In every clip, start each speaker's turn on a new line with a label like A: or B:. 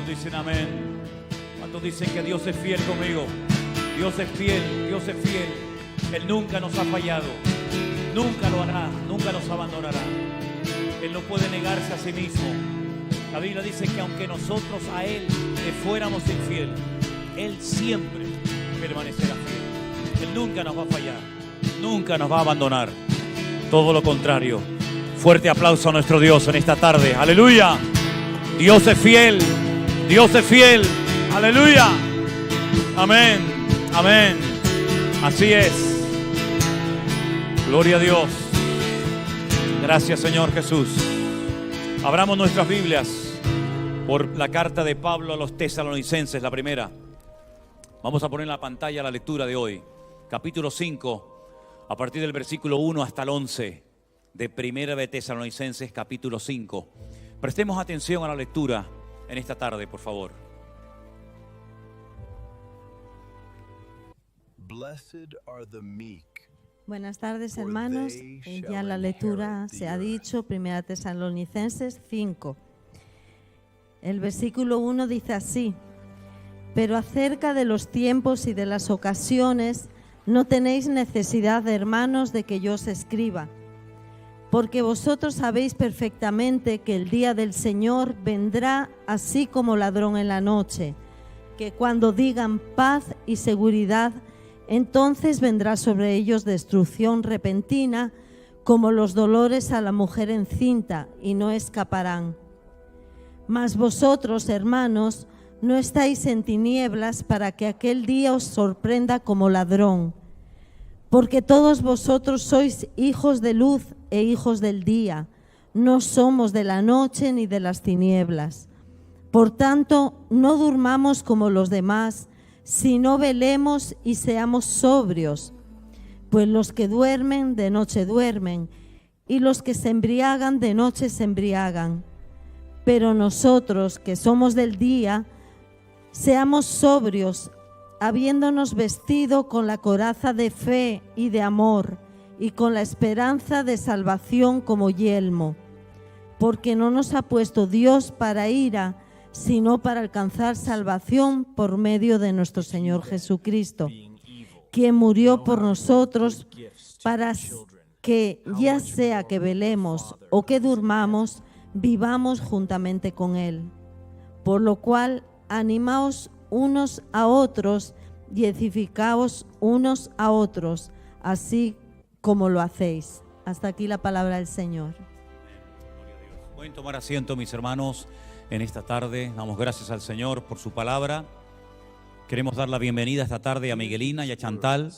A: ¿Cuántos dicen amén? ¿Cuántos dicen que Dios es fiel conmigo? Dios es fiel, Dios es fiel. Él nunca nos ha fallado, nunca lo hará, nunca nos abandonará. Él no puede negarse a sí mismo. La Biblia dice que aunque nosotros a Él le fuéramos infiel, Él siempre permanecerá fiel. Él nunca nos va a fallar, nunca nos va a abandonar. Todo lo contrario. Fuerte aplauso a nuestro Dios en esta tarde. ¡Aleluya! Dios es fiel, Dios es fiel. ¡Aleluya! Amén, amén. Así es. Gloria a Dios. Gracias, Señor Jesús. Abramos nuestras Biblias por la carta de Pablo a los Tesalonicenses, la primera. Vamos a poner en la pantalla la lectura de hoy. Capítulo 5, a partir del versículo 1 hasta el 11 de Primera de Tesalonicenses, capítulo 5. Prestemos atención a la lectura en esta tarde, por favor.
B: Blessed are the meek.
C: Buenas tardes, hermanos. Ya la lectura se ha dicho, Primera Tesalonicenses 5. El versículo 1 dice así: pero acerca de los tiempos y de las ocasiones no tenéis necesidad, hermanos, de que yo os escriba, porque vosotros sabéis perfectamente que el día del Señor vendrá así como ladrón en la noche, que cuando digan paz y seguridad, entonces vendrá sobre ellos destrucción repentina, como los dolores a la mujer encinta, y no escaparán. Mas vosotros, hermanos, no estáis en tinieblas para que aquel día os sorprenda como ladrón, porque todos vosotros sois hijos de luz e hijos del día, no somos de la noche ni de las tinieblas. Por tanto, no durmamos como los demás, sino velemos y seamos sobrios, pues los que duermen de noche duermen, y los que se embriagan de noche se embriagan. Pero nosotros, que somos del día, seamos sobrios, habiéndonos vestido con la coraza de fe y de amor, y con la esperanza de salvación como yelmo, porque no nos ha puesto Dios para ira, sino para alcanzar salvación por medio de nuestro Señor Jesucristo, quien murió por nosotros para que, ya sea que velemos o que durmamos, vivamos juntamente con Él. Por lo cual, animaos unos a otros y edificaos unos a otros, así como lo hacéis. Hasta aquí la palabra del Señor.
A: Pueden tomar asiento, mis hermanos. En esta tarde damos gracias al Señor por su palabra. Queremos dar la bienvenida esta tarde a Miguelina y a Chantal,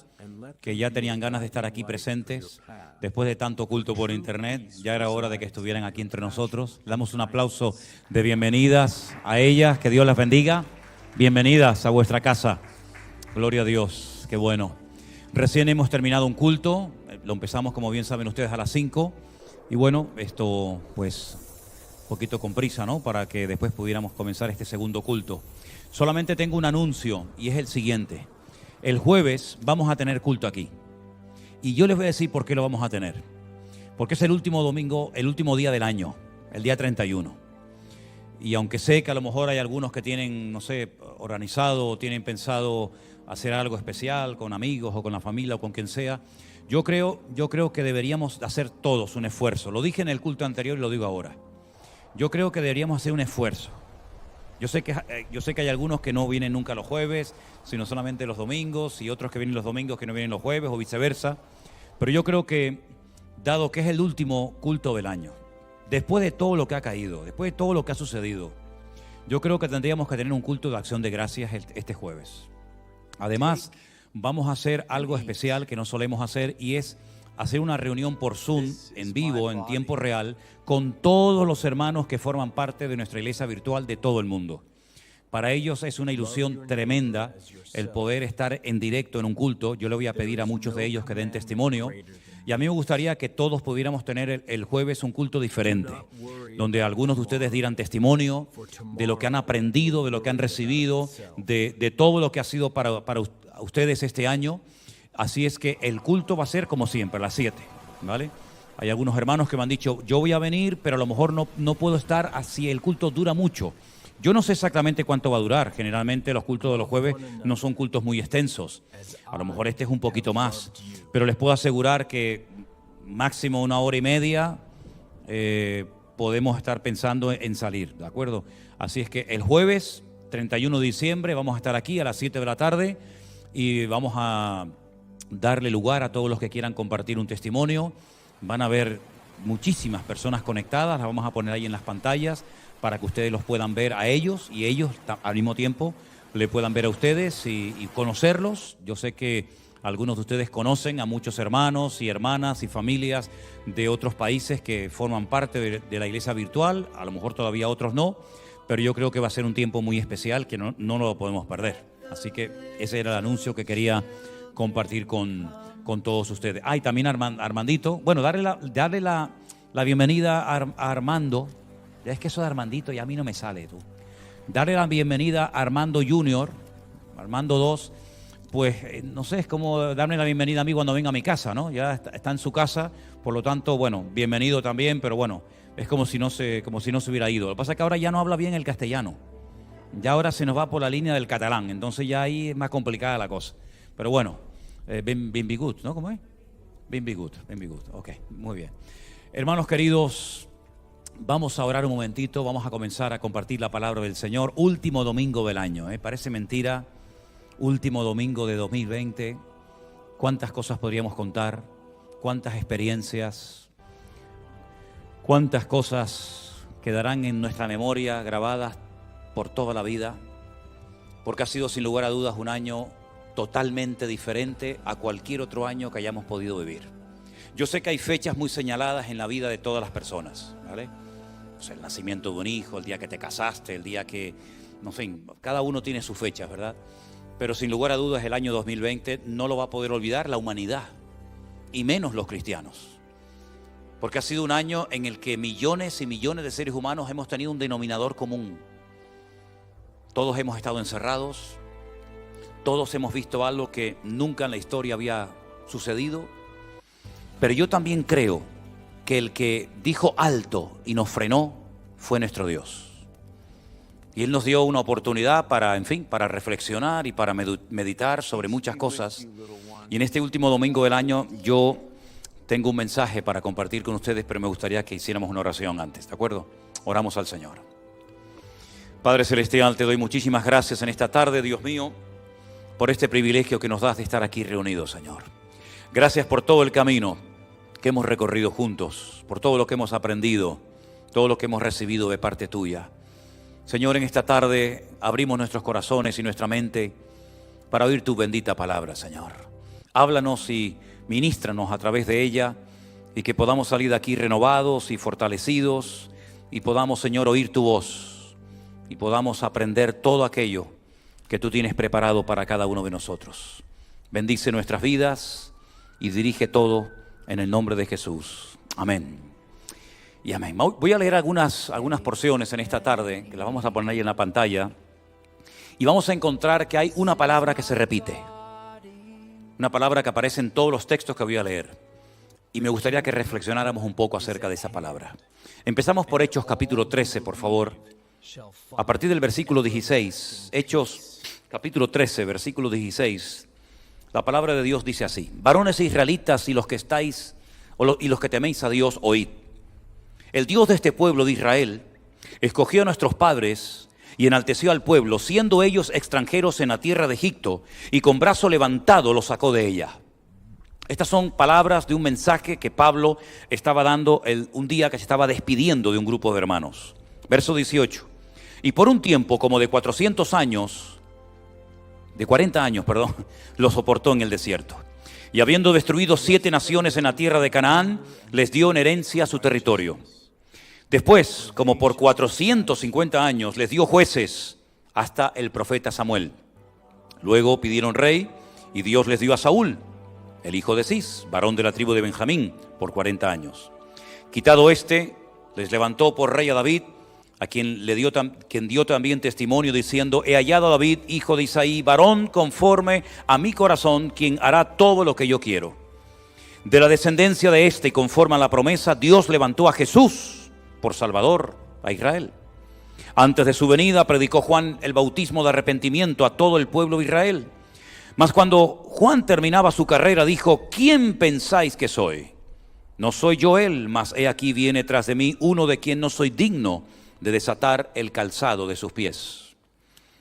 A: que ya tenían ganas de estar aquí presentes después de tanto culto por internet. Ya era hora de que estuvieran aquí entre nosotros. Le damos un aplauso de bienvenidas a ellas, que Dios las bendiga. Bienvenidas a vuestra casa. Gloria a Dios, qué bueno. Recién hemos terminado un culto, lo empezamos, como bien saben ustedes, a las 5. Y bueno, esto pues poquito con prisa, ¿no? Para que después pudiéramos comenzar este segundo culto. Solamente tengo un anuncio y es el siguiente. El jueves vamos a tener culto aquí. Y yo les voy a decir por qué lo vamos a tener. Porque es el último domingo, el último día del año, el día 31. Y aunque sé que a lo mejor hay algunos que tienen, no sé, organizado o tienen pensado hacer algo especial con amigos o con la familia o con quien sea, yo creo que deberíamos hacer todos un esfuerzo. Lo dije en el culto anterior y lo digo ahora. Yo creo que deberíamos hacer un esfuerzo. Yo sé que hay algunos que no vienen nunca los jueves, sino solamente los domingos, y otros que vienen los domingos que no vienen los jueves, o viceversa. Pero yo creo que, dado que es el último culto del año, después de todo lo que ha caído, después de todo lo que ha sucedido, yo creo que tendríamos que tener un culto de acción de gracias este jueves. Además, vamos a hacer algo especial que no solemos hacer, y es hacer una reunión por Zoom, en vivo, en tiempo real, con todos los hermanos que forman parte de nuestra iglesia virtual de todo el mundo. Para ellos es una ilusión tremenda el poder estar en directo en un culto. Yo le voy a pedir a muchos de ellos que den testimonio. Y a mí me gustaría que todos pudiéramos tener el jueves un culto diferente, donde algunos de ustedes dieran testimonio de lo que han aprendido, de lo que han recibido, de todo lo que ha sido para ustedes este año. Así es que el culto va a ser como siempre, a las 7, ¿vale? Hay algunos hermanos que me han dicho, yo voy a venir, pero a lo mejor no puedo estar así, el culto dura mucho. Yo no sé exactamente cuánto va a durar. Generalmente los cultos de los jueves no son cultos muy extensos. A lo mejor este es un poquito más. Pero les puedo asegurar que máximo 1 hora y media podemos estar pensando en salir, ¿de acuerdo? Así es que el jueves 31 de diciembre vamos a estar aquí a las 7 de la tarde y vamos a darle lugar a todos los que quieran compartir un testimonio. Van a haber muchísimas personas conectadas, las vamos a poner ahí en las pantallas para que ustedes los puedan ver a ellos y ellos al mismo tiempo le puedan ver a ustedes y conocerlos. Yo sé que algunos de ustedes conocen a muchos hermanos y hermanas y familias de otros países que forman parte de la iglesia virtual, a lo mejor todavía otros no, pero yo creo que va a ser un tiempo muy especial que no lo podemos perder. Así que ese era el anuncio que quería compartir con todos ustedes. Y también Armandito, bueno, darle la bienvenida a Armando. Ya es que eso de Armandito ya a mí no me sale, tú. Darle la bienvenida a Armando Junior, Armando 2, pues no sé, es como darme la bienvenida a mí cuando venga a mi casa, ¿no? Ya está en su casa, por lo tanto, bueno, bienvenido también, pero bueno, es como si no se hubiera ido. Lo que pasa es que ahora ya no habla bien el castellano, ya ahora se nos va por la línea del catalán, entonces ya ahí es más complicada la cosa. Pero bueno, benvingut, ¿no? ¿Cómo es? Benvingut, ok, muy bien. Hermanos queridos, vamos a orar un momentito, vamos a comenzar a compartir la palabra del Señor. Último domingo del año, parece mentira. Último domingo de 2020, cuántas cosas podríamos contar, cuántas experiencias, cuántas cosas quedarán en nuestra memoria grabadas por toda la vida, porque ha sido sin lugar a dudas un año totalmente diferente a cualquier otro año que hayamos podido vivir. Yo sé que hay fechas muy señaladas en la vida de todas las personas, ¿vale? Pues el nacimiento de un hijo, el día que te casaste, el día que, no sé, cada uno tiene sus fechas, ¿verdad? Pero sin lugar a dudas el año 2020 no lo va a poder olvidar la humanidad, y menos los cristianos. Porque ha sido un año en el que millones y millones de seres humanos hemos tenido un denominador común. Todos hemos estado encerrados, todos hemos visto algo que nunca en la historia había sucedido. Pero yo también creo que el que dijo alto y nos frenó fue nuestro Dios. Y Él nos dio una oportunidad para reflexionar y para meditar sobre muchas cosas. Y en este último domingo del año yo tengo un mensaje para compartir con ustedes, pero me gustaría que hiciéramos una oración antes, ¿de acuerdo? Oramos al Señor. Padre Celestial, te doy muchísimas gracias en esta tarde, Dios mío, por este privilegio que nos das de estar aquí reunidos, Señor. Gracias por todo el camino que hemos recorrido juntos, por todo lo que hemos aprendido, todo lo que hemos recibido de parte tuya. Señor, en esta tarde abrimos nuestros corazones y nuestra mente para oír tu bendita palabra, Señor. Háblanos y ministranos a través de ella y que podamos salir de aquí renovados y fortalecidos y podamos, Señor, oír tu voz y podamos aprender todo aquello que tú tienes preparado para cada uno de nosotros. Bendice nuestras vidas y dirige todo en el nombre de Jesús. Amén. Y amén. Voy a leer algunas porciones en esta tarde, que las vamos a poner ahí en la pantalla, y vamos a encontrar que hay una palabra que se repite, una palabra que aparece en todos los textos que voy a leer, y me gustaría que reflexionáramos un poco acerca de esa palabra. Empezamos por Hechos capítulo 13, por favor, a partir del versículo 16. Hechos capítulo 13, versículo 16, la palabra de Dios dice así: varones israelitas y los que estáis, y los que teméis a Dios, oíd. El Dios de este pueblo de Israel escogió a nuestros padres y enalteció al pueblo, siendo ellos extranjeros en la tierra de Egipto, y con brazo levantado los sacó de ella. Estas son palabras de un mensaje que Pablo estaba dando un día que se estaba despidiendo de un grupo de hermanos. Verso 18. Y por un tiempo como de 40 años, lo soportó en el desierto. Y habiendo destruido 7 naciones en la tierra de Canaán, les dio en herencia su territorio. Después, como por 450 años, les dio jueces hasta el profeta Samuel. Luego pidieron rey y Dios les dio a Saúl, el hijo de Cis, varón de la tribu de Benjamín, por 40 años. Quitado este, les levantó por rey a David, a quien dio también testimonio diciendo: he hallado a David, hijo de Isaí, varón conforme a mi corazón, quien hará todo lo que yo quiero. De la descendencia de este, y conforme a la promesa, Dios levantó a Jesús por Salvador a Israel, Antes de su venida predicó Juan el bautismo de arrepentimiento a todo el pueblo de Israel. Mas cuando Juan terminaba su carrera dijo: ¿quién pensáis que soy? No soy yo él, mas he aquí viene tras de mí uno de quien no soy digno de desatar el calzado de sus pies.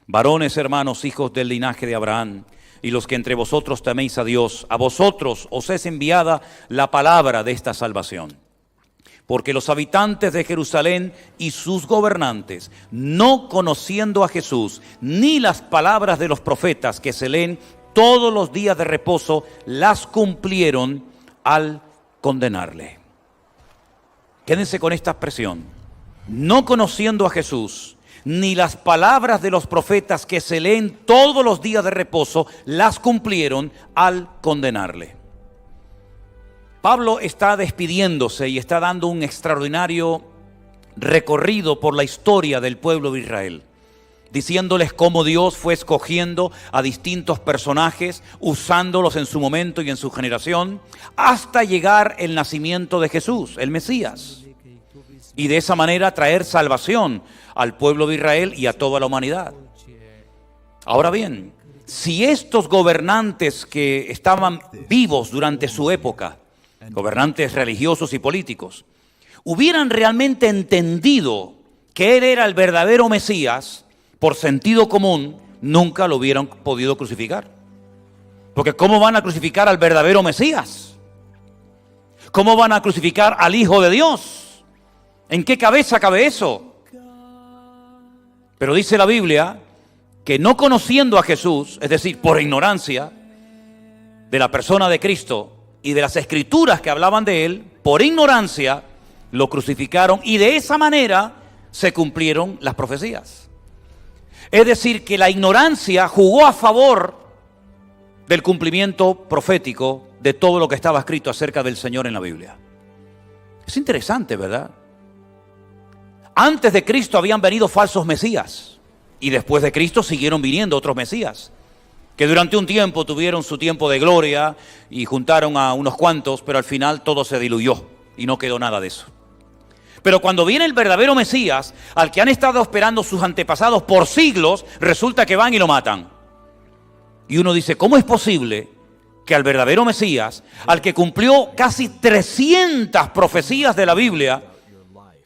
A: Varones, hermanos, hijos del linaje de Abraham, y los que entre vosotros teméis a Dios, a vosotros os es enviada la palabra de esta salvación. Porque los habitantes de Jerusalén y sus gobernantes, no conociendo a Jesús, ni las palabras de los profetas que se leen todos los días de reposo, las cumplieron al condenarle. Quédense con esta expresión: no conociendo a Jesús, ni las palabras de los profetas que se leen todos los días de reposo, las cumplieron al condenarle. Pablo está despidiéndose y está dando un extraordinario recorrido por la historia del pueblo de Israel, diciéndoles cómo Dios fue escogiendo a distintos personajes, usándolos en su momento y en su generación, hasta llegar el nacimiento de Jesús, el Mesías, y de esa manera traer salvación al pueblo de Israel y a toda la humanidad. Ahora bien, si estos gobernantes que estaban vivos durante su época, gobernantes religiosos y políticos, hubieran realmente entendido que Él era el verdadero Mesías, por sentido común, nunca lo hubieran podido crucificar. Porque ¿cómo van a crucificar al verdadero Mesías? ¿Cómo van a crucificar al Hijo de Dios? ¿En qué cabeza cabe eso? Pero dice la Biblia que no conociendo a Jesús, es decir, por ignorancia de la persona de Cristo y de las escrituras que hablaban de Él, por ignorancia lo crucificaron, y de esa manera se cumplieron las profecías. Es decir, que la ignorancia jugó a favor del cumplimiento profético de todo lo que estaba escrito acerca del Señor en la Biblia. Es interesante, ¿verdad? Antes de Cristo habían venido falsos mesías, y después de Cristo siguieron viniendo otros mesías, que durante un tiempo tuvieron su tiempo de gloria y juntaron a unos cuantos, pero al final todo se diluyó y no quedó nada de eso. Pero cuando viene el verdadero Mesías, al que han estado esperando sus antepasados por siglos, resulta que van y lo matan. Y uno dice, ¿cómo es posible que al verdadero Mesías, al que cumplió casi 300 profecías de la Biblia,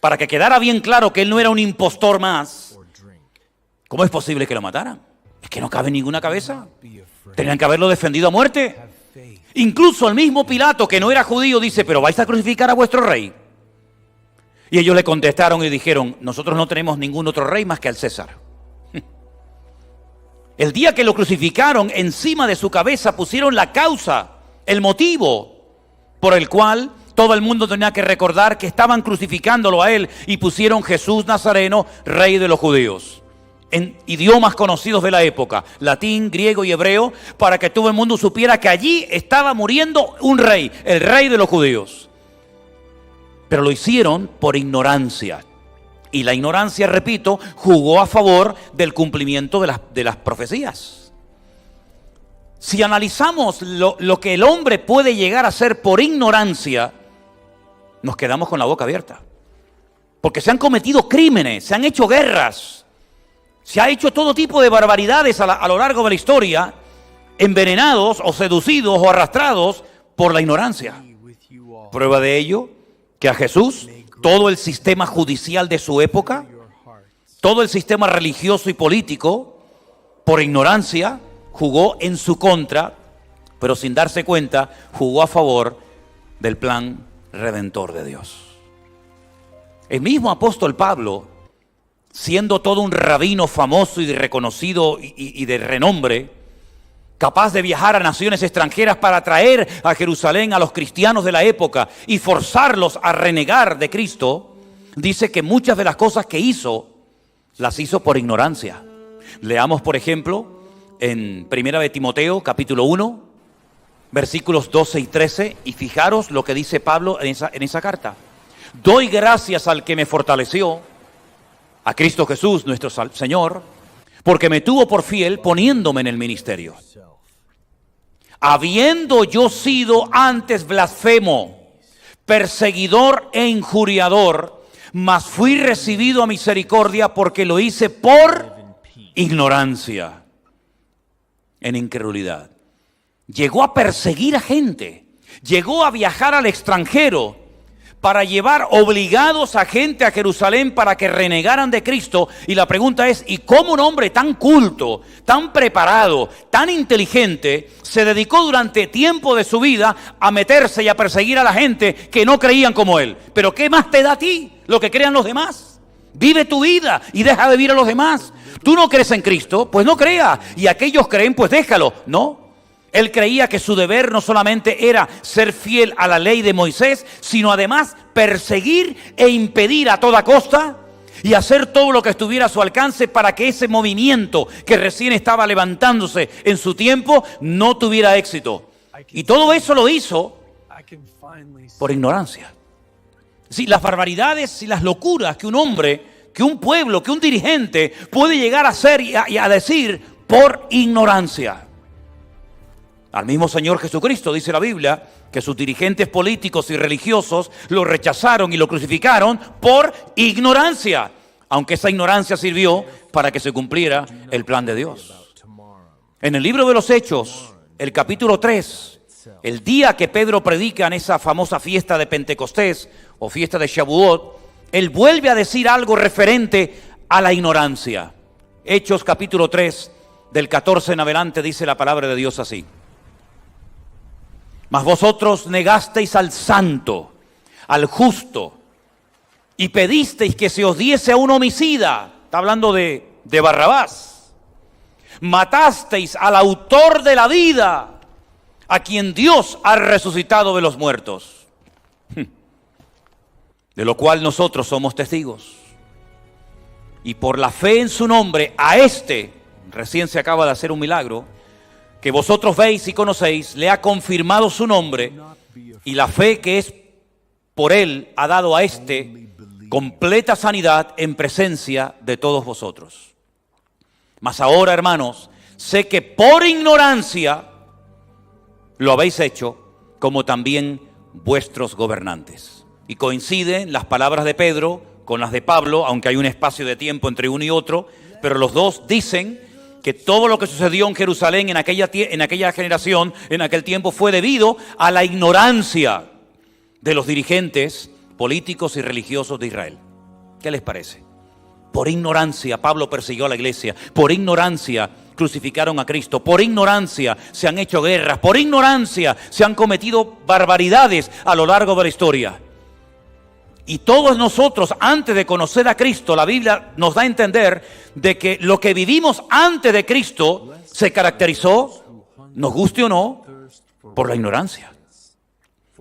A: para que quedara bien claro que él no era un impostor más, cómo es posible que lo mataran? Es que no cabe en ninguna cabeza. Tenían que haberlo defendido a muerte. Incluso el mismo Pilato, que no era judío, dice, ¿pero vais a crucificar a vuestro rey? Y ellos le contestaron y dijeron, nosotros no tenemos ningún otro rey más que al César. El día que lo crucificaron, encima de su cabeza pusieron la causa, el motivo por el cual todo el mundo tenía que recordar que estaban crucificándolo a él, y pusieron Jesús Nazareno, rey de los judíos, en idiomas conocidos de la época, latín, griego y hebreo, para que todo el mundo supiera que allí estaba muriendo un rey, el rey de los judíos. Pero lo hicieron por ignorancia. Y la ignorancia, repito, jugó a favor del cumplimiento de las profecías. Si analizamos lo que el hombre puede llegar a hacer por ignorancia, nos quedamos con la boca abierta. Porque se han cometido crímenes, se han hecho guerras, se ha hecho todo tipo de barbaridades a lo largo de la historia, envenenados o seducidos o arrastrados por la ignorancia. Prueba de ello, que a Jesús, todo el sistema judicial de su época, todo el sistema religioso y político, por ignorancia, jugó en su contra, pero sin darse cuenta, jugó a favor del plan redentor de Dios. El mismo apóstol Pablo, siendo todo un rabino famoso y reconocido y de renombre, capaz de viajar a naciones extranjeras para traer a Jerusalén a los cristianos de la época y forzarlos a renegar de Cristo, dice que muchas de las cosas que hizo, las hizo por ignorancia. Leamos, por ejemplo, en 1 de Timoteo, capítulo 1, versículos 12 y 13, y fijaros lo que dice Pablo en esa carta. Doy gracias al que me fortaleció, a Cristo Jesús, nuestro Señor, porque me tuvo por fiel poniéndome en el ministerio. Habiendo yo sido antes blasfemo, perseguidor e injuriador, mas fui recibido a misericordia porque lo hice por ignorancia, en incredulidad. Llegó a perseguir a gente, llegó a viajar al extranjero para llevar obligados a gente a Jerusalén para que renegaran de Cristo. Y la pregunta es, ¿y cómo un hombre tan culto, tan preparado, tan inteligente, se dedicó durante tiempo de su vida a meterse y a perseguir a la gente que no creían como él? ¿Pero qué más te da a ti lo que crean los demás? Vive tu vida y deja de vivir a los demás. ¿Tú no crees en Cristo? Pues no creas. Y aquellos creen, pues déjalo. No. Él creía que su deber no solamente era ser fiel a la ley de Moisés, sino además perseguir e impedir a toda costa y hacer todo lo que estuviera a su alcance para que ese movimiento que recién estaba levantándose en su tiempo no tuviera éxito. Y todo eso lo hizo por ignorancia. Sí, las barbaridades y las locuras que un hombre, que un pueblo, que un dirigente puede llegar a hacer y a decir por ignorancia. Al mismo Señor Jesucristo, dice la Biblia, que sus dirigentes políticos y religiosos lo rechazaron y lo crucificaron por ignorancia, aunque esa ignorancia sirvió para que se cumpliera el plan de Dios. En el libro de los Hechos, el capítulo 3, el día que Pedro predica en esa famosa fiesta de Pentecostés o fiesta de Shavuot, él vuelve a decir algo referente a la ignorancia. Hechos capítulo 3, del 14 en adelante, dice la palabra de Dios así. Mas vosotros negasteis al santo, al justo, y pedisteis que se os diese a un homicida. Está hablando de Barrabás. Matasteis al autor de la vida, a quien Dios ha resucitado de los muertos. De lo cual nosotros somos testigos. Y por la fe en su nombre, a este, recién se acaba de hacer un milagro, que vosotros veis y conocéis, le ha confirmado su nombre, y la fe que es por él ha dado a este completa sanidad en presencia de todos vosotros. Mas ahora, hermanos, sé que por ignorancia lo habéis hecho, como también vuestros gobernantes. Y coinciden las palabras de Pedro con las de Pablo, aunque hay un espacio de tiempo entre uno y otro, pero los dos dicen que todo lo que sucedió en Jerusalén en aquella generación, en aquel tiempo, fue debido a la ignorancia de los dirigentes políticos y religiosos de Israel. ¿Qué les parece? Por ignorancia Pablo persiguió a la iglesia, por ignorancia crucificaron a Cristo, por ignorancia se han hecho guerras, por ignorancia se han cometido barbaridades a lo largo de la historia. Y todos nosotros, antes de conocer a Cristo, la Biblia nos da a entender de que lo que vivimos antes de Cristo se caracterizó, nos guste o no, por la ignorancia.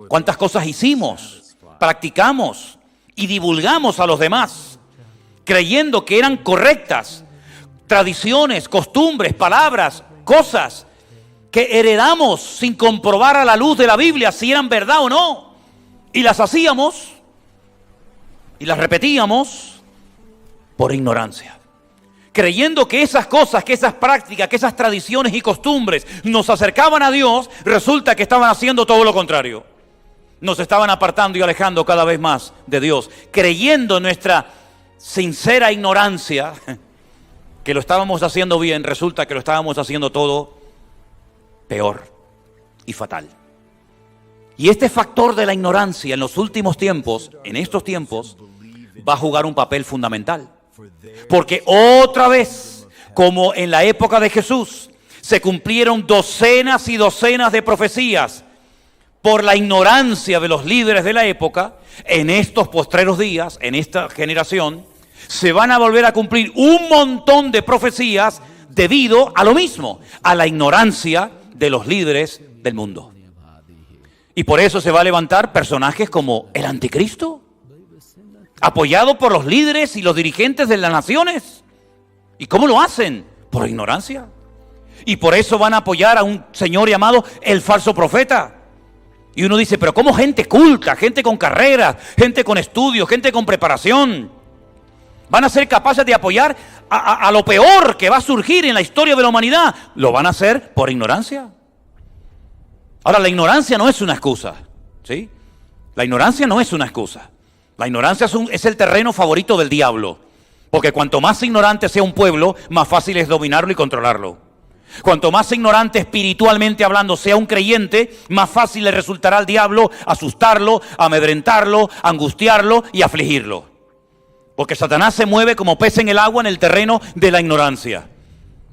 A: ¿Cuántas cosas hicimos, practicamos y divulgamos a los demás, creyendo que eran correctas? Tradiciones, costumbres, palabras, cosas que heredamos sin comprobar a la luz de la Biblia si eran verdad o no. Y las hacíamos y las repetíamos por ignorancia, creyendo que esas cosas, que esas prácticas, que esas tradiciones y costumbres nos acercaban a Dios. Resulta que estaban haciendo todo lo contrario. Nos estaban apartando y alejando cada vez más de Dios, creyendo en nuestra sincera ignorancia que lo estábamos haciendo bien. Resulta que lo estábamos haciendo todo peor y fatal. Y este factor de la ignorancia en los últimos tiempos, en estos tiempos, va a jugar un papel fundamental. Porque otra vez, como en la época de Jesús, se cumplieron docenas y docenas de profecías por la ignorancia de los líderes de la época. En estos postreros días, en esta generación, se van a volver a cumplir un montón de profecías debido a lo mismo, a la ignorancia de los líderes del mundo. Y por eso se va a levantar personajes como el anticristo, apoyado por los líderes y los dirigentes de las naciones. ¿Y cómo lo hacen? Por ignorancia. Y por eso van a apoyar a un señor llamado el falso profeta. Y uno dice, pero ¿cómo gente culta, gente con carreras, gente con estudios, gente con preparación van a ser capaces de apoyar a lo peor que va a surgir en la historia de la humanidad? Lo van a hacer por ignorancia. Ahora, la ignorancia no es una excusa, ¿sí? La ignorancia no es una excusa. La ignorancia es el terreno favorito del diablo. Porque cuanto más ignorante sea un pueblo, más fácil es dominarlo y controlarlo. Cuanto más ignorante espiritualmente hablando sea un creyente, más fácil le resultará al diablo asustarlo, amedrentarlo, angustiarlo y afligirlo. Porque Satanás se mueve como pez en el agua en el terreno de la ignorancia.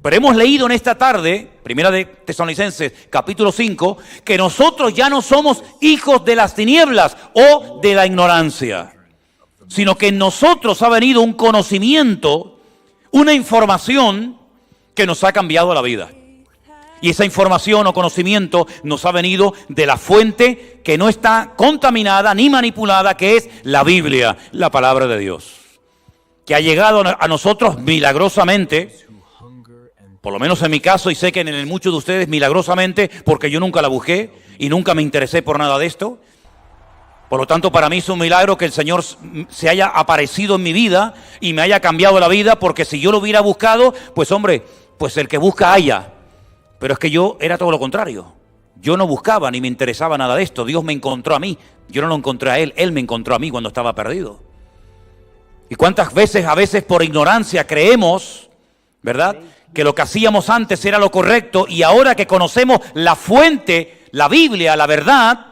A: Pero hemos leído en esta tarde, primera de Tesalonicenses, capítulo 5, que nosotros ya no somos hijos de las tinieblas o de la ignorancia, sino que en nosotros ha venido un conocimiento, una información que nos ha cambiado la vida. Y esa información o conocimiento nos ha venido de la fuente que no está contaminada ni manipulada, que es la Biblia, la palabra de Dios, que ha llegado a nosotros milagrosamente, por lo menos en mi caso, y sé que en muchos de ustedes milagrosamente, porque yo nunca la busqué y nunca me interesé por nada de esto. Por lo tanto, para mí es un milagro que el Señor se haya aparecido en mi vida y me haya cambiado la vida, porque si yo lo hubiera buscado, pues hombre, pues el que busca halla. Pero es que yo era todo lo contrario. Yo no buscaba ni me interesaba nada de esto. Dios me encontró a mí. Yo no lo encontré a Él. Él me encontró a mí cuando estaba perdido. Y cuántas veces, a veces por ignorancia creemos, ¿verdad?, que lo que hacíamos antes era lo correcto, y ahora que conocemos la fuente, la Biblia, la verdad,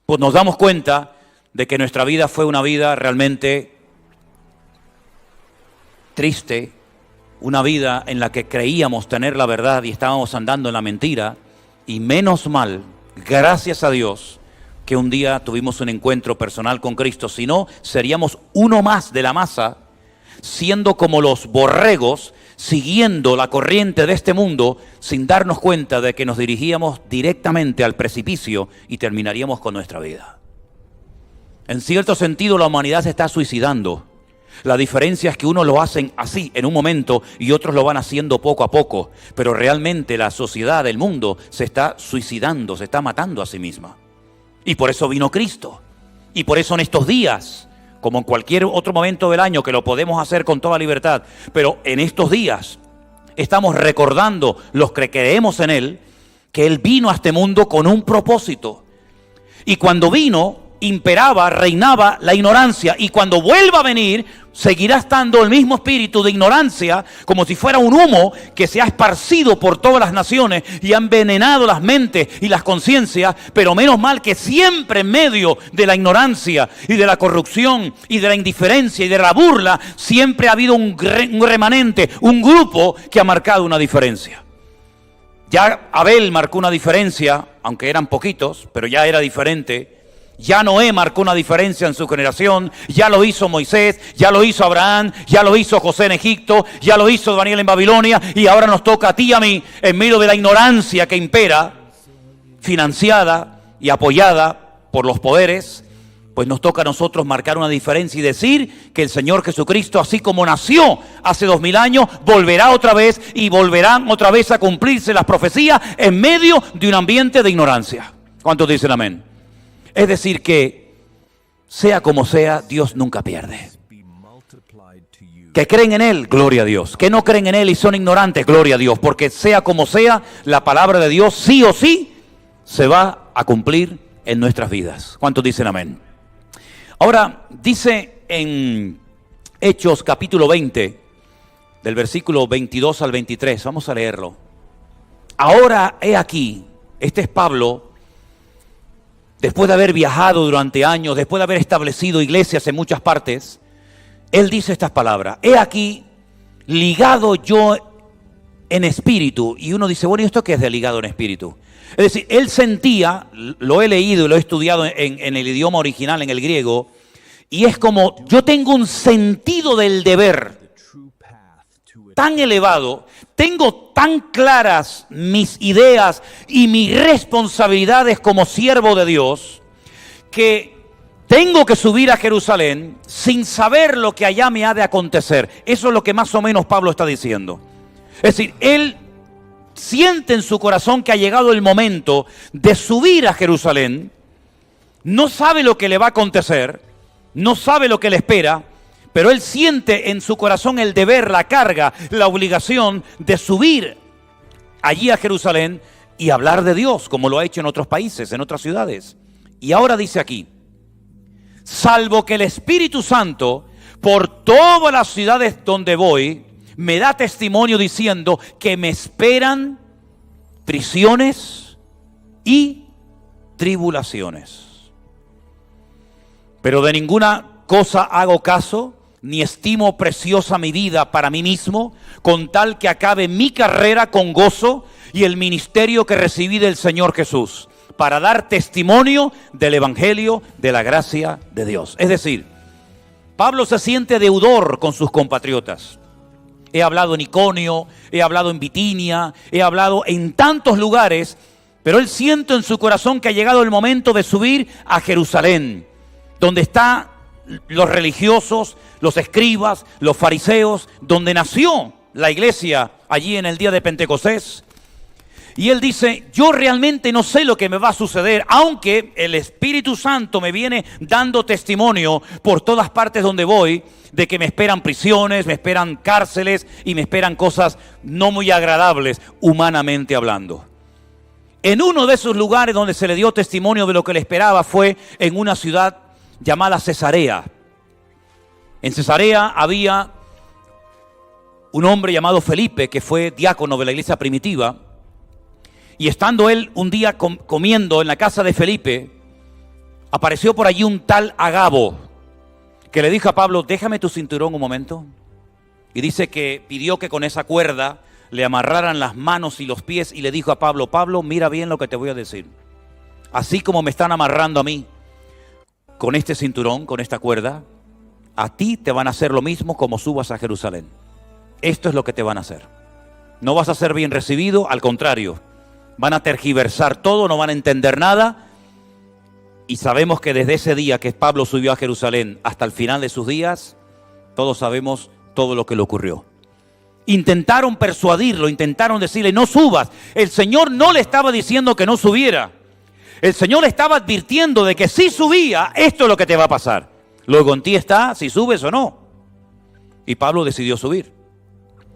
A: pues nos damos cuenta de que nuestra vida fue una vida realmente triste, una vida en la que creíamos tener la verdad y estábamos andando en la mentira. Y menos mal, gracias a Dios, que un día tuvimos un encuentro personal con Cristo. Si no, seríamos uno más de la masa, siendo como los borregos, siguiendo la corriente de este mundo, sin darnos cuenta de que nos dirigíamos directamente al precipicio y terminaríamos con nuestra vida. En cierto sentido, la humanidad se está suicidando. La diferencia es que unos lo hacen así en un momento y otros lo van haciendo poco a poco. Pero realmente la sociedad, el mundo, se está suicidando, se está matando a sí misma. Y por eso vino Cristo. Y por eso en estos días, como en cualquier otro momento del año, que lo podemos hacer con toda libertad, pero en estos días estamos recordando, los que creemos en Él, que Él vino a este mundo con un propósito. Y cuando vino, imperaba, reinaba la ignorancia. Y cuando vuelva a venir, seguirá estando el mismo espíritu de ignorancia, como si fuera un humo que se ha esparcido por todas las naciones y ha envenenado las mentes y las conciencias. Pero menos mal que siempre en medio de la ignorancia y de la corrupción y de la indiferencia y de la burla, siempre ha habido un remanente, un grupo que ha marcado una diferencia. Ya Abel marcó una diferencia, aunque eran poquitos, pero ya era diferente. Ya Noé marcó una diferencia en su generación, ya lo hizo Moisés, ya lo hizo Abraham, ya lo hizo José en Egipto, ya lo hizo Daniel en Babilonia, y ahora nos toca a ti y a mí, en medio de la ignorancia que impera, financiada y apoyada por los poderes, pues nos toca a nosotros marcar una diferencia y decir que el Señor Jesucristo, así como nació hace 2000 años, volverá otra vez y volverán otra vez a cumplirse las profecías en medio de un ambiente de ignorancia. ¿Cuántos dicen amén? Es decir que, sea como sea, Dios nunca pierde. Que creen en Él, gloria a Dios. Que no creen en Él y son ignorantes, gloria a Dios. Porque sea como sea, la palabra de Dios sí o sí se va a cumplir en nuestras vidas. ¿Cuántos dicen amén? Ahora, dice en Hechos capítulo 20, del versículo 22 al 23, vamos a leerlo. Ahora he aquí, este es Pablo, después de haber viajado durante años, después de haber establecido iglesias en muchas partes, él dice estas palabras: he aquí, ligado yo en espíritu. Y uno dice, bueno, ¿y esto qué es de ligado en espíritu? Es decir, él sentía, lo he leído y lo he estudiado en el idioma original, en el griego, y es como, yo tengo un sentido del deber tan elevado, tengo tan claras mis ideas y mis responsabilidades como siervo de Dios, que tengo que subir a Jerusalén sin saber lo que allá me ha de acontecer. Eso es lo que más o menos Pablo está diciendo. Es decir, él siente en su corazón que ha llegado el momento de subir a Jerusalén, no sabe lo que le va a acontecer, no sabe lo que le espera, pero él siente en su corazón el deber, la carga, la obligación de subir allí a Jerusalén y hablar de Dios, como lo ha hecho en otros países, en otras ciudades. Y ahora dice aquí, salvo que el Espíritu Santo, por todas las ciudades donde voy, me da testimonio diciendo que me esperan prisiones y tribulaciones. Pero de ninguna cosa hago caso, ni estimo preciosa mi vida para mí mismo, con tal que acabe mi carrera con gozo y el ministerio que recibí del Señor Jesús, para dar testimonio del Evangelio de la gracia de Dios. Es decir, Pablo se siente deudor con sus compatriotas. He hablado en Iconio, he hablado en Bitinia, he hablado en tantos lugares, pero él siente en su corazón que ha llegado el momento de subir a Jerusalén, donde están los religiosos, los escribas, los fariseos, donde nació la iglesia allí en el día de Pentecostés. Y él dice, yo realmente no sé lo que me va a suceder, aunque el Espíritu Santo me viene dando testimonio por todas partes donde voy, de que me esperan prisiones, me esperan cárceles y me esperan cosas no muy agradables, humanamente hablando. En uno de esos lugares donde se le dio testimonio de lo que le esperaba fue en una ciudad llamada Cesarea. En Cesarea había un hombre llamado Felipe, que fue diácono de la iglesia primitiva, y estando él un día comiendo en la casa de Felipe, apareció por allí un tal Agabo, que le dijo a Pablo, déjame tu cinturón un momento. Y dice que pidió que con esa cuerda le amarraran las manos y los pies, y le dijo a Pablo, Pablo, mira bien lo que te voy a decir. Así como me están amarrando a mí con este cinturón, con esta cuerda, a ti te van a hacer lo mismo como subas a Jerusalén. Esto es lo que te van a hacer. No vas a ser bien recibido, al contrario. Van a tergiversar todo, no van a entender nada. Y sabemos que desde ese día que Pablo subió a Jerusalén hasta el final de sus días, todos sabemos todo lo que le ocurrió. Intentaron persuadirlo, intentaron decirle, no subas. El Señor no le estaba diciendo que no subiera. El Señor le estaba advirtiendo de que si subía, esto es lo que te va a pasar. Luego en ti está si subes o no. Y Pablo decidió subir.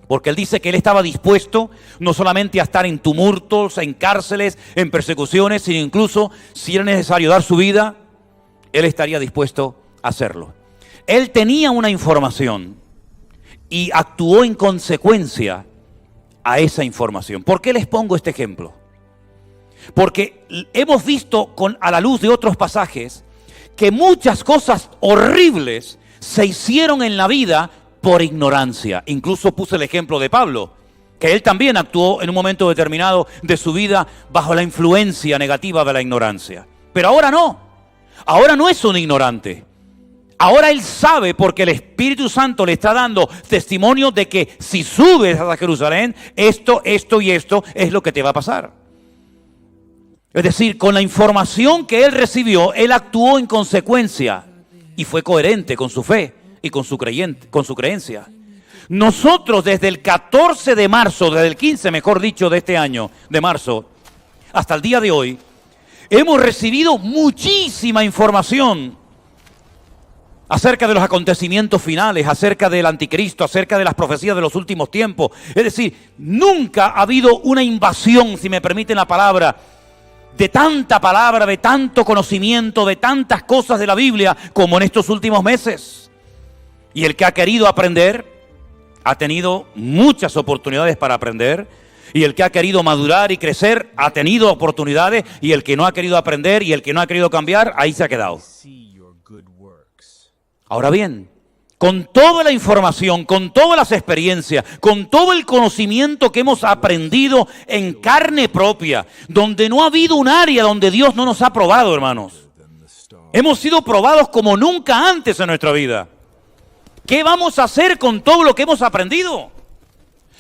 A: Porque él dice que él estaba dispuesto no solamente a estar en tumultos, en cárceles, en persecuciones, sino incluso si era necesario dar su vida, él estaría dispuesto a hacerlo. Él tenía una información y actuó en consecuencia a esa información. ¿Por qué les pongo este ejemplo? Porque hemos visto a la luz de otros pasajes que muchas cosas horribles se hicieron en la vida por ignorancia. Incluso puse el ejemplo de Pablo, que él también actuó en un momento determinado de su vida bajo la influencia negativa de la ignorancia. Pero ahora no es un ignorante. Ahora él sabe, porque el Espíritu Santo le está dando testimonio de que si subes a Jerusalén, esto y esto es lo que te va a pasar. Es decir, con la información que él recibió, él actuó en consecuencia y fue coherente con su fe y con su creencia. Nosotros desde el 14 de marzo, desde el 15, mejor dicho, de este año, de marzo, hasta el día de hoy, hemos recibido muchísima información acerca de los acontecimientos finales, acerca del anticristo, acerca de las profecías de los últimos tiempos. Es decir, nunca ha habido una invasión, si me permiten la palabra, de tanta palabra, de tanto conocimiento, de tantas cosas de la Biblia como en estos últimos meses. Y el que ha querido aprender ha tenido muchas oportunidades para aprender, y el que ha querido madurar y crecer ha tenido oportunidades, y el que no ha querido aprender y el que no ha querido cambiar, ahí se ha quedado. Ahora bien, con toda la información, con todas las experiencias, con todo el conocimiento que hemos aprendido en carne propia, donde no ha habido un área donde Dios no nos ha probado, hermanos. Hemos sido probados como nunca antes en nuestra vida. ¿Qué vamos a hacer con todo lo que hemos aprendido?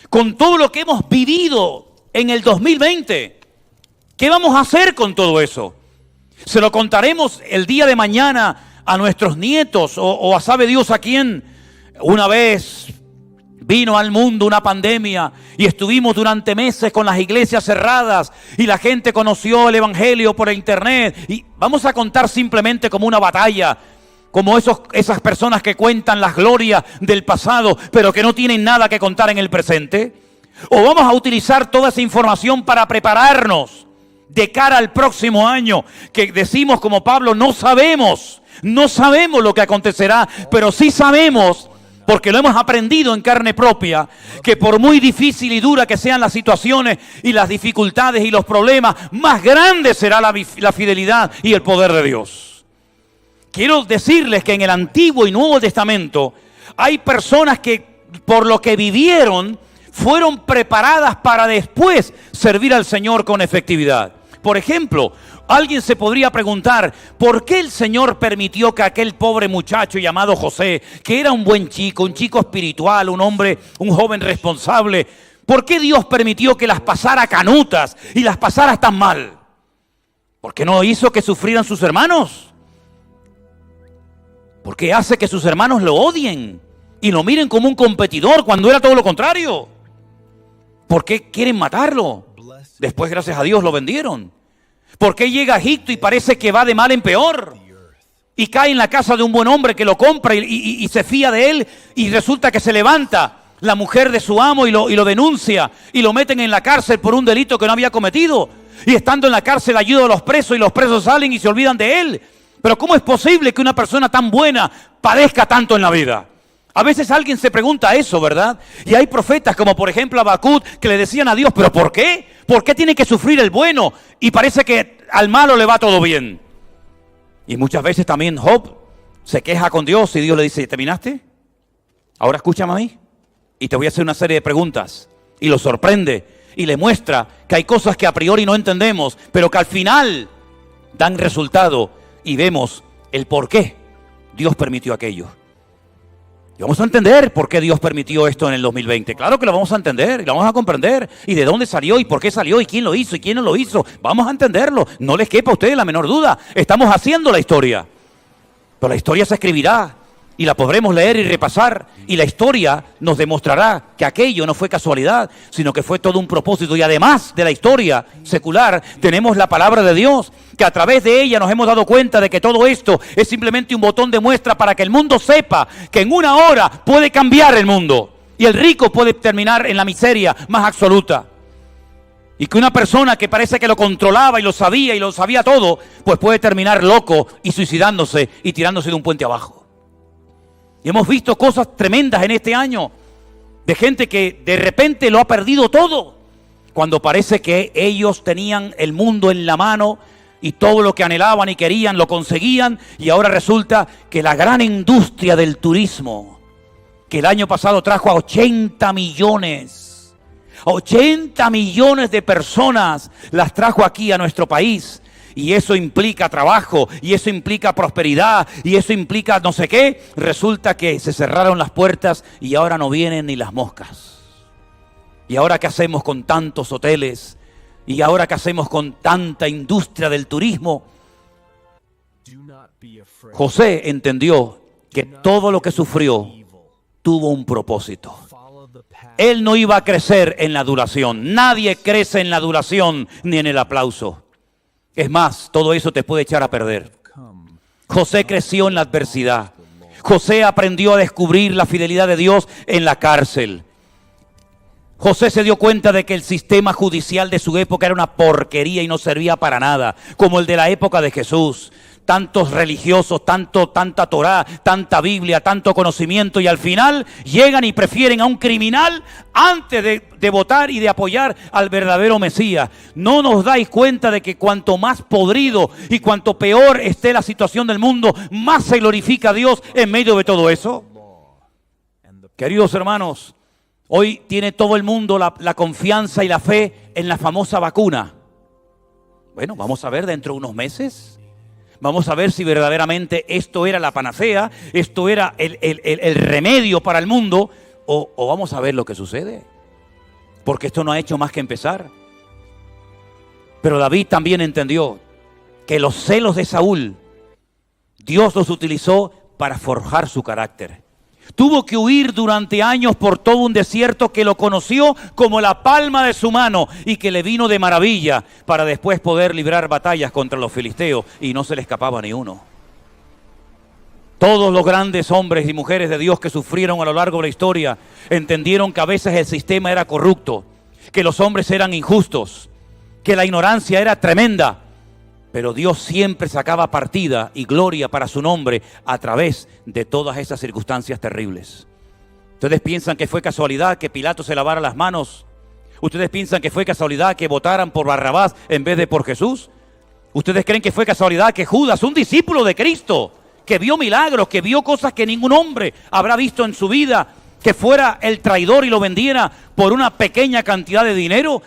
A: Con todo lo que hemos vivido en el 2020. ¿Qué vamos a hacer con todo eso? ¿Se lo contaremos el día de mañana a nuestros nietos o a sabe Dios a quién? Una vez vino al mundo una pandemia y estuvimos durante meses con las iglesias cerradas y la gente conoció el evangelio por internet, y vamos a contar simplemente como una batalla, como esas personas que cuentan las glorias del pasado pero que no tienen nada que contar en el presente. ¿O vamos a utilizar toda esa información para prepararnos de cara al próximo año, que decimos como Pablo, no sabemos lo que acontecerá, pero sí sabemos, porque lo hemos aprendido en carne propia, que por muy difícil y dura que sean las situaciones y las dificultades y los problemas, más grande será la fidelidad y el poder de Dios. Quiero decirles que en el Antiguo y Nuevo Testamento hay personas que por lo que vivieron fueron preparadas para después servir al Señor con efectividad. Por ejemplo, alguien se podría preguntar, ¿por qué el Señor permitió que aquel pobre muchacho llamado José, que era un buen chico, un chico espiritual, un hombre, un joven responsable, ¿por qué Dios permitió que las pasara canutas y las pasara tan mal? ¿Por qué no hizo que sufrieran sus hermanos? ¿Por qué hace que sus hermanos lo odien y lo miren como un competidor cuando era todo lo contrario? ¿Por qué quieren matarlo? Después, gracias a Dios, lo vendieron. ¿Por qué llega a Egipto y parece que va de mal en peor? Y cae en la casa de un buen hombre que lo compra y se fía de él, y resulta que se levanta la mujer de su amo y lo denuncia y lo meten en la cárcel por un delito que no había cometido. Y estando en la cárcel ayuda a los presos y los presos salen y se olvidan de él. Pero ¿cómo es posible que una persona tan buena padezca tanto en la vida? A veces alguien se pregunta eso, ¿verdad? Y hay profetas como por ejemplo Habacuc que le decían a Dios, ¿pero por qué? ¿Por qué tiene que sufrir el bueno? Y parece que al malo le va todo bien. Y muchas veces también Job se queja con Dios y Dios le dice, ¿terminaste? Ahora escúchame a mí y te voy a hacer una serie de preguntas. Y lo sorprende y le muestra que hay cosas que a priori no entendemos, pero que al final dan resultado y vemos el por qué Dios permitió aquello. Y vamos a entender por qué Dios permitió esto en el 2020. Claro que lo vamos a entender y lo vamos a comprender. Y de dónde salió y por qué salió y quién lo hizo y quién no lo hizo. Vamos a entenderlo. No les quepa a ustedes la menor duda. Estamos haciendo la historia. Pero la historia se escribirá y la podremos leer y repasar. Y la historia nos demostrará que aquello no fue casualidad, sino que fue todo un propósito. Y además de la historia secular, tenemos la palabra de Dios, que a través de ella nos hemos dado cuenta de que todo esto es simplemente un botón de muestra para que el mundo sepa que en una hora puede cambiar el mundo. Y el rico puede terminar en la miseria más absoluta. Y que una persona que parece que lo controlaba y lo sabía todo, pues puede terminar loco y suicidándose y tirándose de un puente abajo. Y hemos visto cosas tremendas en este año de gente que de repente lo ha perdido todo, cuando parece que ellos tenían el mundo en la mano y todo lo que anhelaban y querían lo conseguían, y ahora resulta que la gran industria del turismo, que el año pasado trajo a 80 millones de personas, las trajo aquí a nuestro país. Y eso implica trabajo, y eso implica prosperidad, y eso implica no sé qué. Resulta que se cerraron las puertas y ahora no vienen ni las moscas. ¿Y ahora qué hacemos con tantos hoteles? ¿Y ahora qué hacemos con tanta industria del turismo? José entendió que todo lo que sufrió tuvo un propósito. Él no iba a crecer en la adulación. Nadie crece en la adulación ni en el aplauso. Es más, todo eso te puede echar a perder. José creció en la adversidad. José aprendió a descubrir la fidelidad de Dios en la cárcel. José se dio cuenta de que el sistema judicial de su época era una porquería y no servía para nada, como el de la época de Jesús. Tantos religiosos, tanta Torá, tanta Biblia, tanto conocimiento, y al final llegan y prefieren a un criminal antes de votar y de apoyar al verdadero Mesías. ¿No nos dais cuenta de que cuanto más podrido y cuanto peor esté la situación del mundo, más se glorifica a Dios en medio de todo eso? Queridos hermanos, hoy tiene todo el mundo la confianza y la fe en la famosa vacuna. Bueno, vamos a ver dentro de unos meses. Vamos a ver si verdaderamente esto era la panacea, esto era el remedio para el mundo, o vamos a ver lo que sucede. Porque esto no ha hecho más que empezar. Pero David también entendió que los celos de Saúl, Dios los utilizó para forjar su carácter. Tuvo que huir durante años por todo un desierto que lo conoció como la palma de su mano y que le vino de maravilla para después poder librar batallas contra los filisteos, y no se le escapaba ni uno. Todos los grandes hombres y mujeres de Dios que sufrieron a lo largo de la historia entendieron que a veces el sistema era corrupto, que los hombres eran injustos, que la ignorancia era tremenda, pero Dios siempre sacaba partida y gloria para su nombre a través de todas esas circunstancias terribles. ¿Ustedes piensan que fue casualidad que Pilato se lavara las manos? ¿Ustedes piensan que fue casualidad que votaran por Barrabás en vez de por Jesús? ¿Ustedes creen que fue casualidad que Judas, un discípulo de Cristo, que vio milagros, que vio cosas que ningún hombre habrá visto en su vida, que fuera el traidor y lo vendiera por una pequeña cantidad de dinero?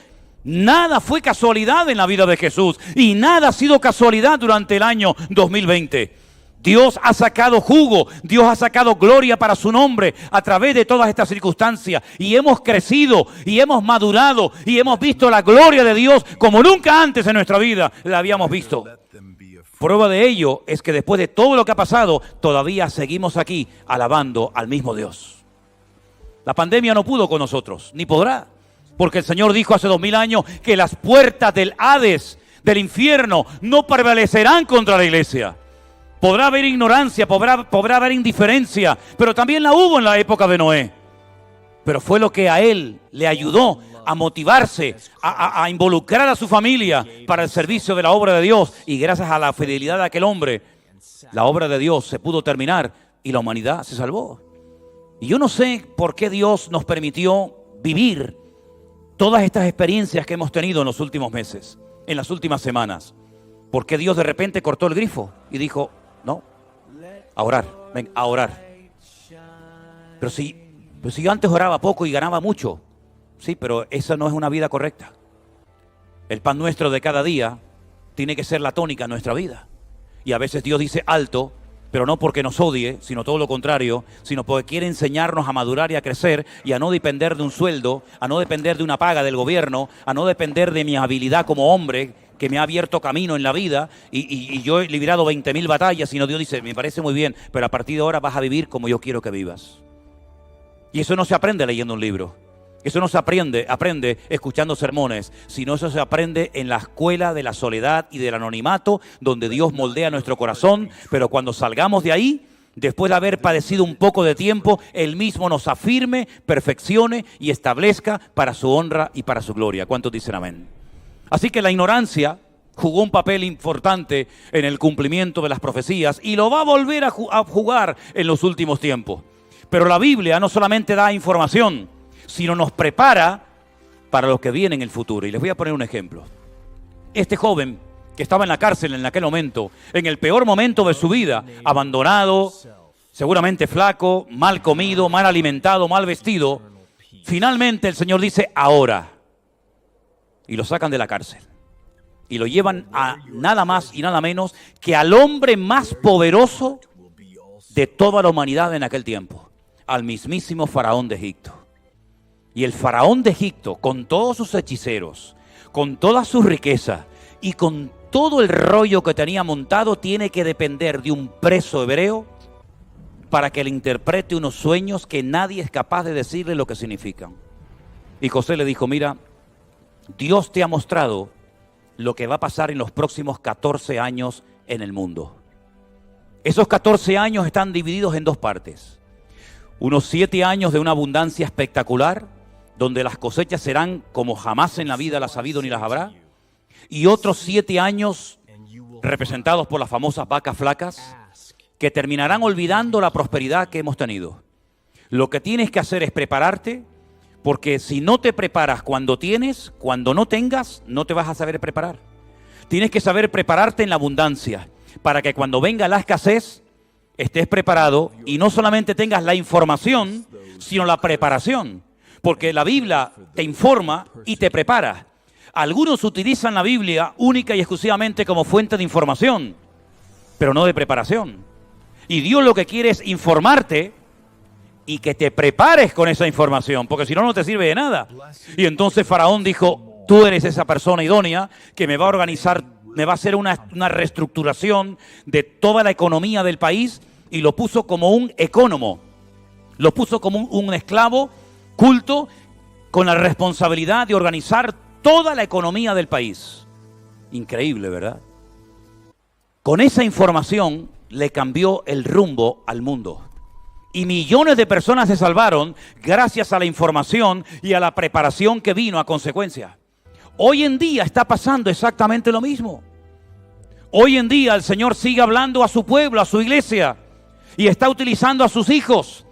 A: Nada fue casualidad en la vida de Jesús y nada ha sido casualidad durante el año 2020. Dios ha sacado jugo, Dios ha sacado gloria para su nombre a través de todas estas circunstancias y hemos crecido y hemos madurado y hemos visto la gloria de Dios como nunca antes en nuestra vida la habíamos visto. Prueba de ello es que después de todo lo que ha pasado, todavía seguimos aquí alabando al mismo Dios. La pandemia no pudo con nosotros, ni podrá, porque el Señor dijo hace 2000 años que las puertas del Hades, del infierno, no prevalecerán contra la iglesia. Podrá haber ignorancia, podrá haber indiferencia, pero también la hubo en la época de Noé. Pero fue lo que a él le ayudó a motivarse, a involucrar a su familia para el servicio de la obra de Dios. Y gracias a la fidelidad de aquel hombre, la obra de Dios se pudo terminar y la humanidad se salvó. Y yo no sé por qué Dios nos permitió vivir todas estas experiencias que hemos tenido en los últimos meses, en las últimas semanas. ¿Por qué Dios de repente cortó el grifo y dijo, no, a orar, ven, a orar? Pero si yo antes oraba poco y ganaba mucho, sí, pero esa no es una vida correcta. El pan nuestro de cada día tiene que ser la tónica en nuestra vida. Y a veces Dios dice alto, pero no porque nos odie, sino todo lo contrario, sino porque quiere enseñarnos a madurar y a crecer y a no depender de un sueldo, a no depender de una paga del gobierno, a no depender de mi habilidad como hombre, que me ha abierto camino en la vida y yo he librado 20.000 batallas, sino Dios dice, me parece muy bien, pero a partir de ahora vas a vivir como yo quiero que vivas. Y eso no se aprende leyendo un libro. Eso no se aprende escuchando sermones, sino eso se aprende en la escuela de la soledad y del anonimato, donde Dios moldea nuestro corazón, pero cuando salgamos de ahí, después de haber padecido un poco de tiempo, Él mismo nos afirme, perfeccione y establezca para su honra y para su gloria. ¿Cuántos dicen amén? Así que la ignorancia jugó un papel importante en el cumplimiento de las profecías y lo va a volver a jugar en los últimos tiempos. Pero la Biblia no solamente da información, sino nos prepara para lo que viene en el futuro. Y les voy a poner un ejemplo. Este joven que estaba en la cárcel en aquel momento, en el peor momento de su vida, abandonado, seguramente flaco, mal comido, mal alimentado, mal vestido, finalmente el Señor dice, ahora. Y lo sacan de la cárcel. Y lo llevan a nada más y nada menos que al hombre más poderoso de toda la humanidad en aquel tiempo, al mismísimo faraón de Egipto. Y el faraón de Egipto, con todos sus hechiceros, con toda su riqueza y con todo el rollo que tenía montado, tiene que depender de un preso hebreo para que le interprete unos sueños que nadie es capaz de decirle lo que significan. Y José le dijo, mira, Dios te ha mostrado lo que va a pasar en los próximos 14 años en el mundo. Esos 14 años están divididos en dos partes. Unos 7 años de una abundancia espectacular, donde las cosechas serán como jamás en la vida las ha habido ni las habrá, y otros 7 años representados por las famosas vacas flacas, que terminarán olvidando la prosperidad que hemos tenido. Lo que tienes que hacer es prepararte, porque si no te preparas cuando tienes, cuando no tengas, no te vas a saber preparar. Tienes que saber prepararte en la abundancia, para que cuando venga la escasez, estés preparado y no solamente tengas la información, sino la preparación. Porque la Biblia te informa y te prepara. Algunos utilizan la Biblia única y exclusivamente como fuente de información, pero no de preparación. Y Dios lo que quiere es informarte y que te prepares con esa información, porque si no, no te sirve de nada. Y entonces Faraón dijo, tú eres esa persona idónea que me va a organizar, me va a hacer una reestructuración de toda la economía del país, y lo puso como un ecónomo, lo puso como un esclavo culto con la responsabilidad de organizar toda la economía del país. Increíble, ¿verdad? Con esa información le cambió el rumbo al mundo. Y millones de personas se salvaron gracias a la información y a la preparación que vino a consecuencia. Hoy en día está pasando exactamente lo mismo. Hoy en día el Señor sigue hablando a su pueblo, a su iglesia, y está utilizando a sus hijos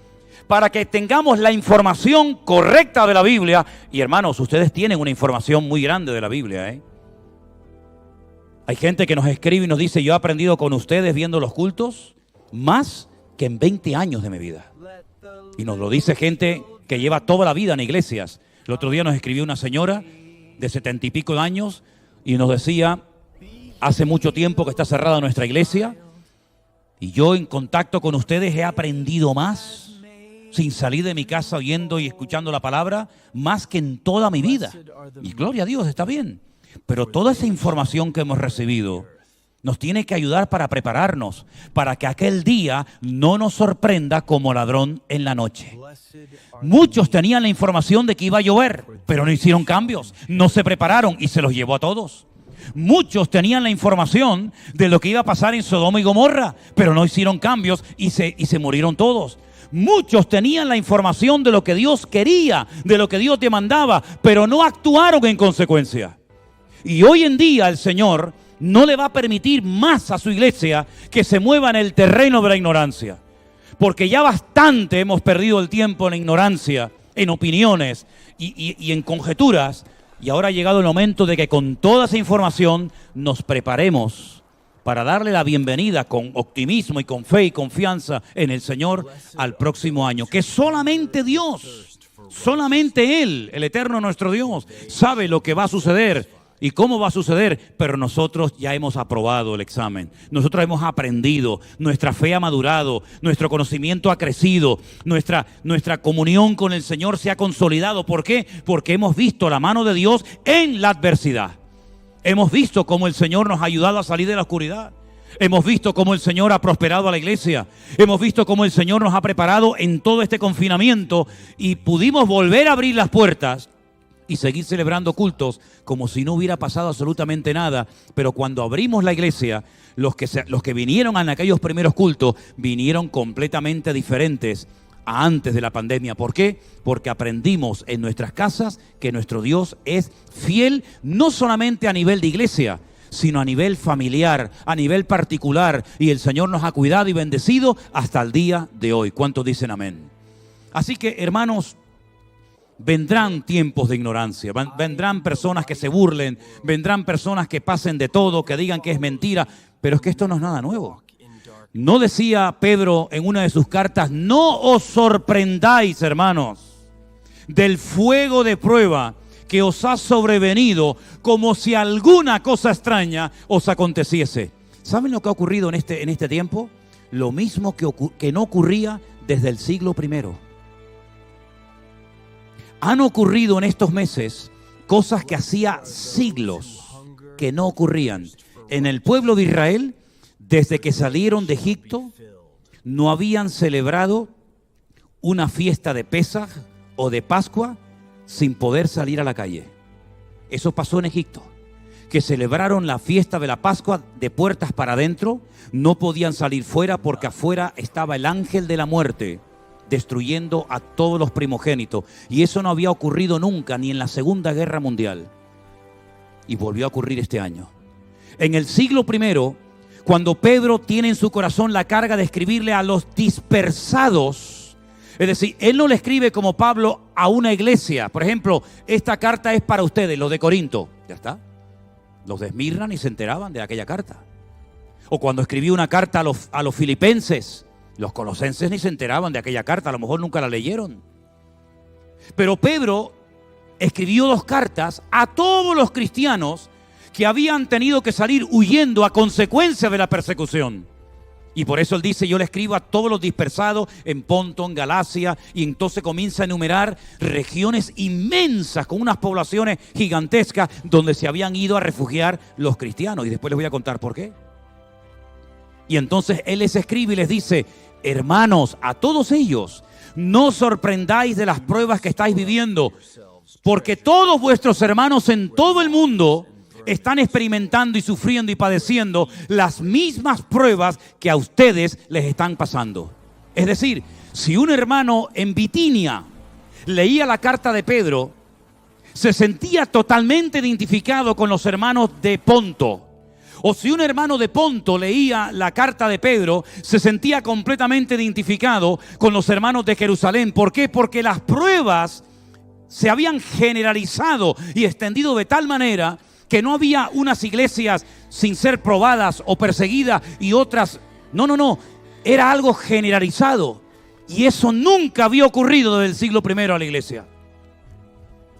A: para que tengamos la información correcta de la Biblia. Y hermanos, ustedes tienen una información muy grande de la Biblia, ¿eh? Hay gente que nos escribe y nos dice: yo he aprendido con ustedes viendo los cultos más que en 20 años de mi vida. Y nos lo dice gente que lleva toda la vida en iglesias. El otro día nos escribió una señora de 70 y pico de años y nos decía: hace mucho tiempo que está cerrada nuestra iglesia y yo en contacto con ustedes he aprendido más sin salir de mi casa oyendo y escuchando la palabra, más que en toda mi vida. Y gloria a Dios, está bien. Pero toda esa información que hemos recibido nos tiene que ayudar para prepararnos, para que aquel día no nos sorprenda como ladrón en la noche. Muchos tenían la información de que iba a llover, pero no hicieron cambios, no se prepararon y se los llevó a todos. Muchos tenían la información de lo que iba a pasar en Sodoma y Gomorra, pero no hicieron cambios y se murieron todos. Muchos tenían la información de lo que Dios quería, de lo que Dios demandaba, pero no actuaron en consecuencia. Y hoy en día el Señor no le va a permitir más a su iglesia que se mueva en el terreno de la ignorancia. Porque ya bastante hemos perdido el tiempo en la ignorancia, en opiniones y en conjeturas. Y ahora ha llegado el momento de que con toda esa información nos preparemos para darle la bienvenida con optimismo y con fe y confianza en el Señor al próximo año. Que solamente Dios, solamente Él, el eterno nuestro Dios, sabe lo que va a suceder y cómo va a suceder, pero nosotros ya hemos aprobado el examen. Nosotros hemos aprendido, nuestra fe ha madurado, nuestro conocimiento ha crecido, nuestra comunión con el Señor se ha consolidado. ¿Por qué? Porque hemos visto la mano de Dios en la adversidad. Hemos visto cómo el Señor nos ha ayudado a salir de la oscuridad. Hemos visto cómo el Señor ha prosperado a la iglesia. Hemos visto cómo el Señor nos ha preparado en todo este confinamiento y pudimos volver a abrir las puertas y seguir celebrando cultos como si no hubiera pasado absolutamente nada. Pero cuando abrimos la iglesia, los que vinieron en aquellos primeros cultos vinieron completamente diferentes a antes de la pandemia. ¿Por qué? Porque aprendimos en nuestras casas que nuestro Dios es fiel, no solamente a nivel de iglesia, sino a nivel familiar, a nivel particular. Y el Señor nos ha cuidado y bendecido hasta el día de hoy. ¿Cuántos dicen amén? Así que, hermanos, vendrán tiempos de ignorancia, vendrán personas que se burlen, vendrán personas que pasen de todo, que digan que es mentira, pero es que esto no es nada nuevo. ¿No decía Pedro en una de sus cartas: no os sorprendáis, hermanos, del fuego de prueba que os ha sobrevenido, como si alguna cosa extraña os aconteciese? ¿Saben lo que ha ocurrido en este tiempo? Lo mismo que no ocurría desde el siglo I. Han ocurrido en estos meses cosas que hacía siglos que no ocurrían. En el pueblo de Israel, desde que salieron de Egipto, no habían celebrado una fiesta de Pesaj o de Pascua sin poder salir a la calle. Eso pasó en Egipto, que celebraron la fiesta de la Pascua de puertas para adentro, no podían salir fuera porque afuera estaba el ángel de la muerte destruyendo a todos los primogénitos. Y eso no había ocurrido nunca, ni en la Segunda Guerra Mundial. Y volvió a ocurrir este año. En el siglo I, cuando Pedro tiene en su corazón la carga de escribirle a los dispersados, es decir, él no le escribe como Pablo a una iglesia. Por ejemplo, esta carta es para ustedes, los de Corinto. Ya está. Los de Esmirna ni se enteraban de aquella carta. O cuando escribió una carta a los filipenses, los colosenses ni se enteraban de aquella carta, a lo mejor nunca la leyeron. Pero Pedro escribió 2 cartas a todos los cristianos que habían tenido que salir huyendo a consecuencia de la persecución. Y por eso él dice: yo le escribo a todos los dispersados en Ponto, en Galacia, y entonces comienza a enumerar regiones inmensas con unas poblaciones gigantescas donde se habían ido a refugiar los cristianos. Y después les voy a contar por qué. Y entonces él les escribe y les dice: hermanos, a todos ellos, no os sorprendáis de las pruebas que estáis viviendo, porque todos vuestros hermanos en todo el mundo están experimentando y sufriendo y padeciendo las mismas pruebas que a ustedes les están pasando. Es decir, si un hermano en Bitinia leía la carta de Pedro se sentía totalmente identificado con los hermanos de Ponto. O si un hermano de Ponto leía la carta de Pedro, se sentía completamente identificado con los hermanos de Jerusalén. ¿Por qué? Porque las pruebas se habían generalizado y extendido de tal manera que no había unas iglesias sin ser probadas o perseguidas y otras. No. Era algo generalizado. Y eso nunca había ocurrido desde el siglo I a la iglesia.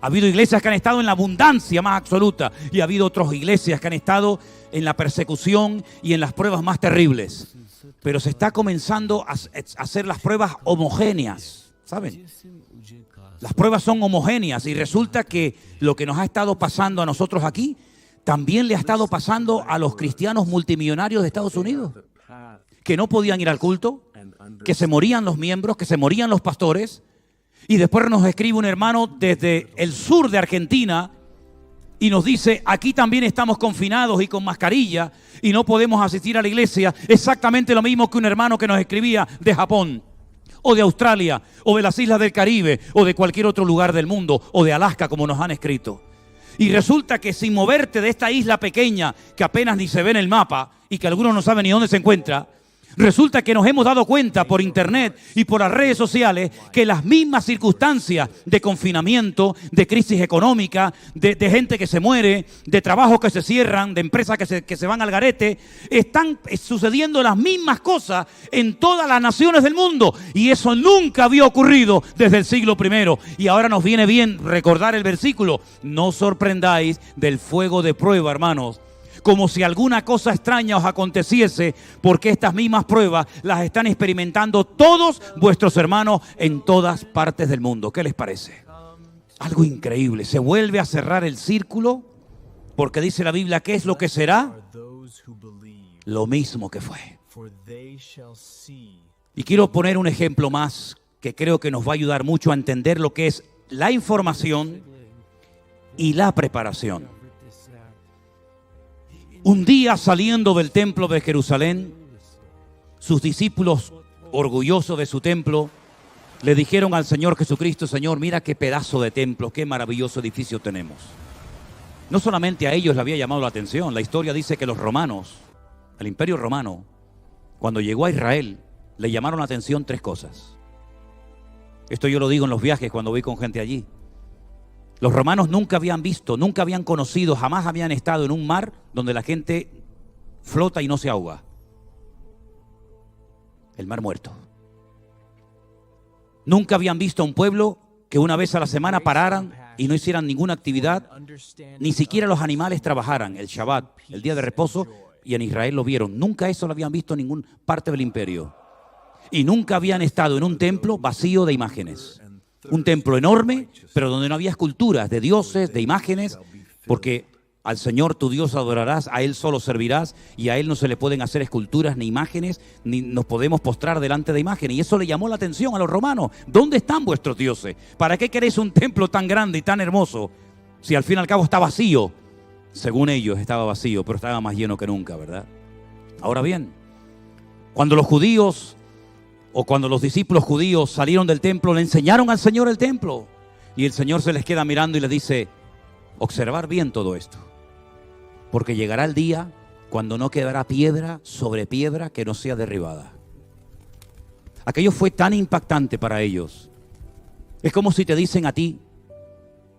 A: Ha habido iglesias que han estado en la abundancia más absoluta y ha habido otras iglesias que han estado en la persecución y en las pruebas más terribles. Pero se está comenzando a hacer las pruebas homogéneas, ¿saben? Las pruebas son homogéneas y resulta que lo que nos ha estado pasando a nosotros aquí también le ha estado pasando a los cristianos multimillonarios de Estados Unidos, que no podían ir al culto, que se morían los miembros, que se morían los pastores. Y después nos escribe un hermano desde el sur de Argentina y nos dice, aquí también estamos confinados y con mascarilla y no podemos asistir a la iglesia. Exactamente lo mismo que un hermano que nos escribía de Japón, o de Australia, o de las islas del Caribe, o de cualquier otro lugar del mundo, o de Alaska, como nos han escrito. Y resulta que sin moverte de esta isla pequeña, que apenas ni se ve en el mapa, y que algunos no saben ni dónde se encuentra, resulta que nos hemos dado cuenta por internet y por las redes sociales que las mismas circunstancias de confinamiento, de crisis económica, de gente que se muere, de trabajos que se cierran, de empresas que se van al garete, están sucediendo las mismas cosas en todas las naciones del mundo. Y eso nunca había ocurrido desde el siglo I. Y ahora nos viene bien recordar el versículo. No os sorprendáis del fuego de prueba, hermanos, como si alguna cosa extraña os aconteciese, porque estas mismas pruebas las están experimentando todos vuestros hermanos en todas partes del mundo. ¿Qué les parece? Algo increíble. Se vuelve a cerrar el círculo, porque dice la Biblia, ¿qué es lo que será? Lo mismo que fue. Y quiero poner un ejemplo más que creo que nos va a ayudar mucho a entender lo que es la información y la preparación. Un día, saliendo del templo de Jerusalén, sus discípulos, orgullosos de su templo, le dijeron al Señor Jesucristo: Señor, mira qué pedazo de templo, qué maravilloso edificio tenemos. No solamente a ellos le había llamado la atención. La historia dice que los romanos, el Imperio Romano, cuando llegó a Israel, le llamaron la atención 3 cosas. Esto yo lo digo en los viajes cuando voy con gente allí. Los romanos nunca habían visto, nunca habían conocido, jamás habían estado en un mar donde la gente flota y no se ahoga. El Mar Muerto. Nunca habían visto a un pueblo que una vez a la semana pararan y no hicieran ninguna actividad, ni siquiera los animales trabajaran, el Shabbat, el día de reposo, y en Israel lo vieron. Nunca eso lo habían visto en ninguna parte del imperio. Y nunca habían estado en un templo vacío de imágenes. Un templo enorme, pero donde no había esculturas de dioses, de imágenes, porque al Señor tu Dios adorarás, a Él solo servirás, y a Él no se le pueden hacer esculturas ni imágenes, ni nos podemos postrar delante de imágenes. Y eso le llamó la atención a los romanos. ¿Dónde están vuestros dioses? ¿Para qué queréis un templo tan grande y tan hermoso si al fin y al cabo está vacío? Según ellos estaba vacío, pero estaba más lleno que nunca, ¿verdad? Ahora bien, cuando los judíos o cuando los discípulos judíos salieron del templo, le enseñaron al Señor el templo. Y el Señor se les queda mirando y les dice: observar bien todo esto, porque llegará el día cuando no quedará piedra sobre piedra que no sea derribada. Aquello fue tan impactante para ellos. Es como si te dicen a ti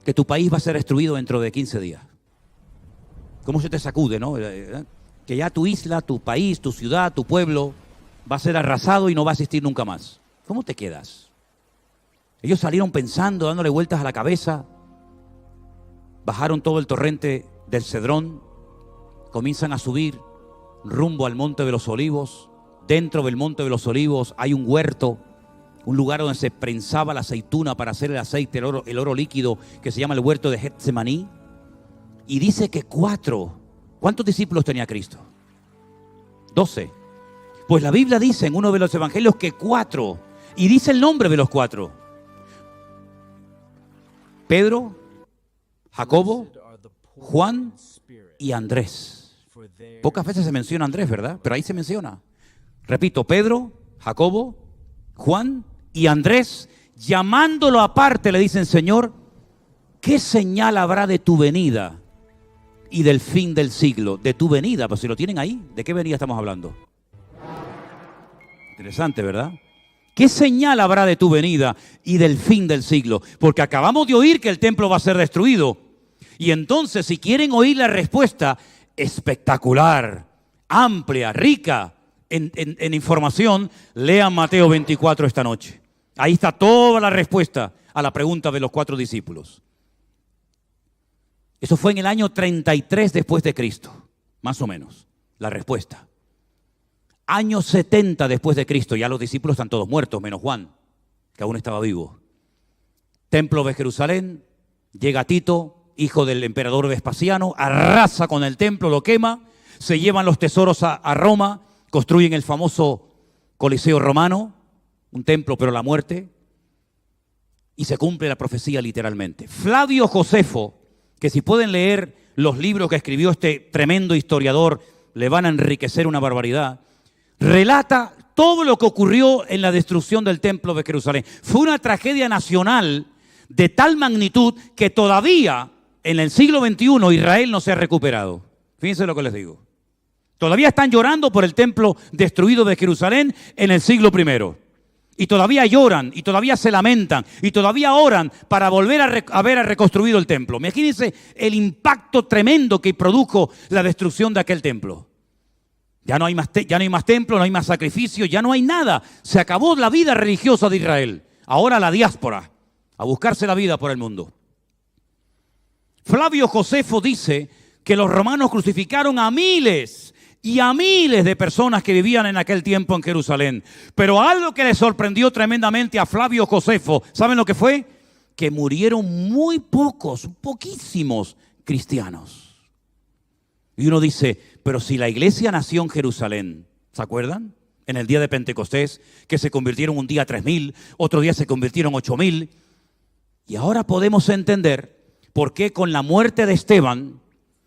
A: que tu país va a ser destruido dentro de 15 días. ¿Cómo se te sacude, no? Que ya tu isla, tu país, tu ciudad, tu pueblo va a ser arrasado y no va a existir nunca más. ¿Cómo te quedas? Ellos salieron pensando, dándole vueltas a la cabeza. Bajaron todo el torrente del Cedrón, comienzan a subir rumbo al Monte de los Olivos. Dentro del Monte de los Olivos hay un huerto, un lugar donde se prensaba la aceituna para hacer el aceite, el oro líquido, que se llama el huerto de Getsemaní. Y dice que 4. ¿Cuántos discípulos tenía Cristo? 12. Pues la Biblia dice en uno de los evangelios que 4. Y dice el nombre de los 4. Pedro, Jacobo, Juan y Andrés. Pocas veces se menciona Andrés, ¿verdad? Pero ahí se menciona. Repito, Pedro, Jacobo, Juan y Andrés, llamándolo aparte, le dicen: Señor, ¿qué señal habrá de tu venida y del fin del siglo? De tu venida, pues si lo tienen ahí, ¿de qué venida estamos hablando? Interesante, ¿verdad? ¿Qué señal habrá de tu venida y del fin del siglo? Porque acabamos de oír que el templo va a ser destruido. Y entonces, si quieren oír la respuesta espectacular, amplia, rica en información, lean Mateo 24 esta noche. Ahí está toda la respuesta a la pregunta de los 4 discípulos. Eso fue en el año 33 después de Cristo, más o menos, la respuesta. Año 70 después de Cristo, ya los discípulos están todos muertos, menos Juan, que aún estaba vivo. Templo de Jerusalén, llega Tito, hijo del emperador Vespasiano, arrasa con el templo, lo quema, se llevan los tesoros a Roma, construyen el famoso Coliseo romano, un templo pero la muerte, y se cumple la profecía literalmente. Flavio Josefo, que si pueden leer los libros que escribió este tremendo historiador, le van a enriquecer una barbaridad, relata todo lo que ocurrió en la destrucción del templo de Jerusalén. Fue una tragedia nacional de tal magnitud que todavía en el siglo XXI Israel no se ha recuperado. Fíjense lo que les digo. Todavía están llorando por el templo destruido de Jerusalén en el siglo I. Y todavía lloran, y todavía se lamentan, y todavía oran para volver a ver reconstruido el templo. Imagínense el impacto tremendo que produjo la destrucción de aquel templo. Ya no hay más templo, no hay más sacrificio, ya no hay nada. Se acabó la vida religiosa de Israel. Ahora la diáspora, a buscarse la vida por el mundo. Flavio Josefo dice que los romanos crucificaron a miles y a miles de personas que vivían en aquel tiempo en Jerusalén. Pero algo que le sorprendió tremendamente a Flavio Josefo, ¿saben lo que fue? Que murieron muy pocos, poquísimos cristianos. Y uno dice, pero si la iglesia nació en Jerusalén, ¿se acuerdan? En el día de Pentecostés, que se convirtieron un día 3.000, otro día se convirtieron 8.000. Y ahora podemos entender por qué con la muerte de Esteban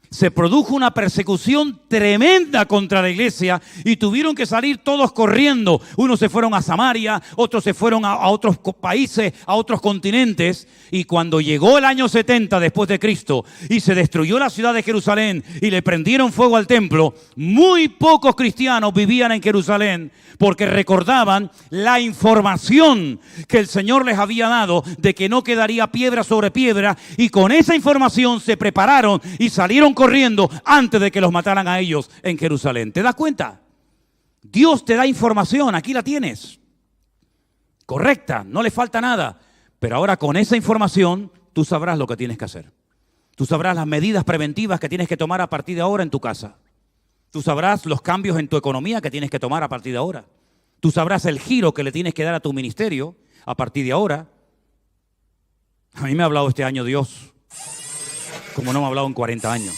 A: se produjo una persecución tremenda contra la iglesia y tuvieron que salir todos corriendo. Unos se fueron a Samaria, otros se fueron a otros países, a otros continentes. Y cuando llegó el año 70 después de Cristo y se destruyó la ciudad de Jerusalén y le prendieron fuego al templo, muy pocos cristianos vivían en Jerusalén porque recordaban la información que el Señor les había dado de que no quedaría piedra sobre piedra, y con esa información se prepararon y salieron corriendo antes de que los mataran a ellos en Jerusalén. ¿Te das cuenta? Dios te da información, aquí la tienes, correcta, no le falta nada, pero ahora con esa información tú sabrás lo que tienes que hacer. Tú sabrás las medidas preventivas que tienes que tomar a partir de ahora en tu casa. Tú sabrás los cambios en tu economía que tienes que tomar a partir de ahora. Tú sabrás el giro que le tienes que dar a tu ministerio a partir de ahora. A mí me ha hablado este año Dios como no me ha hablado en 40 años.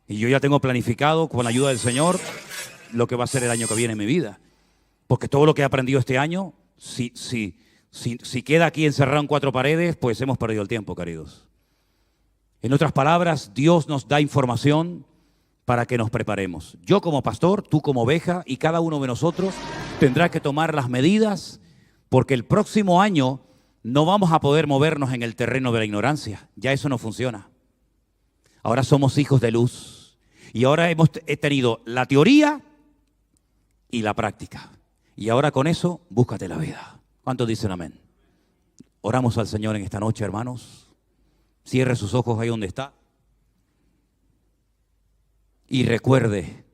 A: Y yo ya tengo planificado, con la ayuda del Señor, lo que va a ser el año que viene en mi vida. Porque todo lo que he aprendido este año, si queda aquí encerrado en 4 paredes, pues hemos perdido el tiempo, queridos. En otras palabras, Dios nos da información para que nos preparemos. Yo como pastor, tú como oveja, y cada uno de nosotros tendrá que tomar las medidas, porque el próximo año no vamos a poder movernos en el terreno de la ignorancia. Ya eso no funciona. Ahora somos hijos de luz. Y ahora he tenido la teoría y la práctica. Y ahora con eso, búscate la vida. ¿Cuántos dicen amén? Oramos al Señor en esta noche, hermanos. Cierre sus ojos ahí donde está. Y recuerde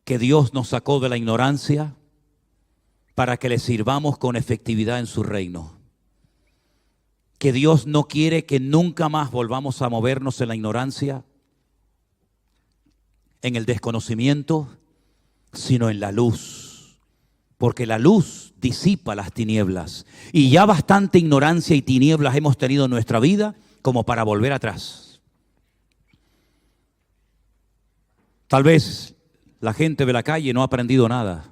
A: que Dios nos sacó de la ignorancia para que le sirvamos con efectividad en su reino. Que Dios no quiere que nunca más volvamos a movernos en la ignorancia, en el desconocimiento, sino en la luz. Porque la luz disipa las tinieblas. Y ya bastante ignorancia y tinieblas hemos tenido en nuestra vida como para volver atrás. Tal vez la gente de la calle no ha aprendido nada.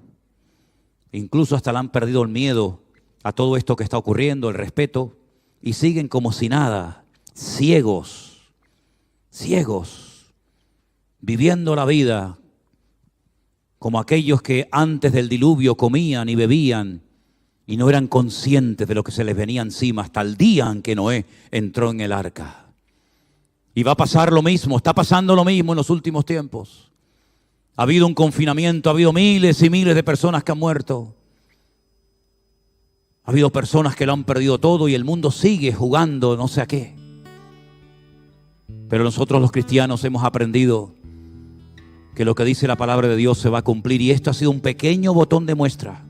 A: Incluso hasta le han perdido el miedo a todo esto que está ocurriendo, el respeto, y siguen como si nada, ciegos, viviendo la vida como aquellos que antes del diluvio comían y bebían y no eran conscientes de lo que se les venía encima hasta el día en que Noé entró en el arca. Y va a pasar lo mismo, está pasando lo mismo en los últimos tiempos. Ha habido un confinamiento, ha habido miles y miles de personas que han muerto. Ha habido personas que lo han perdido todo y el mundo sigue jugando no sé a qué. Pero nosotros los cristianos hemos aprendido que lo que dice la palabra de Dios se va a cumplir. Y esto ha sido un pequeño botón de muestra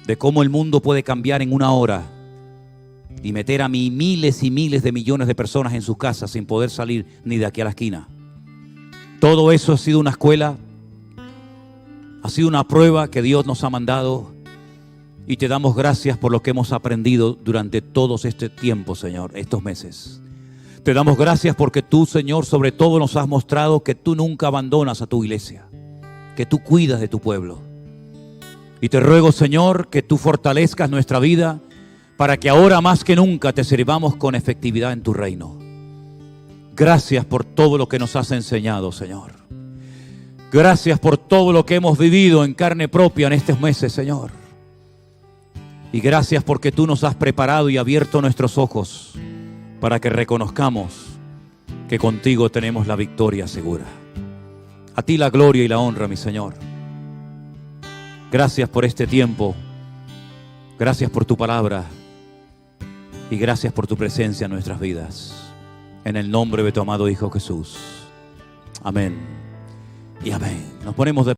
A: de cómo el mundo puede cambiar en una hora y meter a miles y miles de millones de personas en sus casas sin poder salir ni de aquí a la esquina. Todo eso ha sido una escuela, ha sido una prueba que Dios nos ha mandado, y te damos gracias por lo que hemos aprendido durante todos este tiempo, Señor, estos meses. Te damos gracias porque tú, Señor, sobre todo nos has mostrado que tú nunca abandonas a tu iglesia, que tú cuidas de tu pueblo. Y te ruego, Señor, que tú fortalezcas nuestra vida para que ahora más que nunca te sirvamos con efectividad en tu reino. Gracias por todo lo que nos has enseñado, Señor. Gracias por todo lo que hemos vivido en carne propia en estos meses, Señor. Y gracias porque tú nos has preparado y abierto nuestros ojos para que reconozcamos que contigo tenemos la victoria segura. A ti la gloria y la honra, mi Señor. Gracias por este tiempo. Gracias por tu palabra. Y gracias por tu presencia en nuestras vidas. En el nombre de tu amado Hijo Jesús. Amén y amén. Nos ponemos de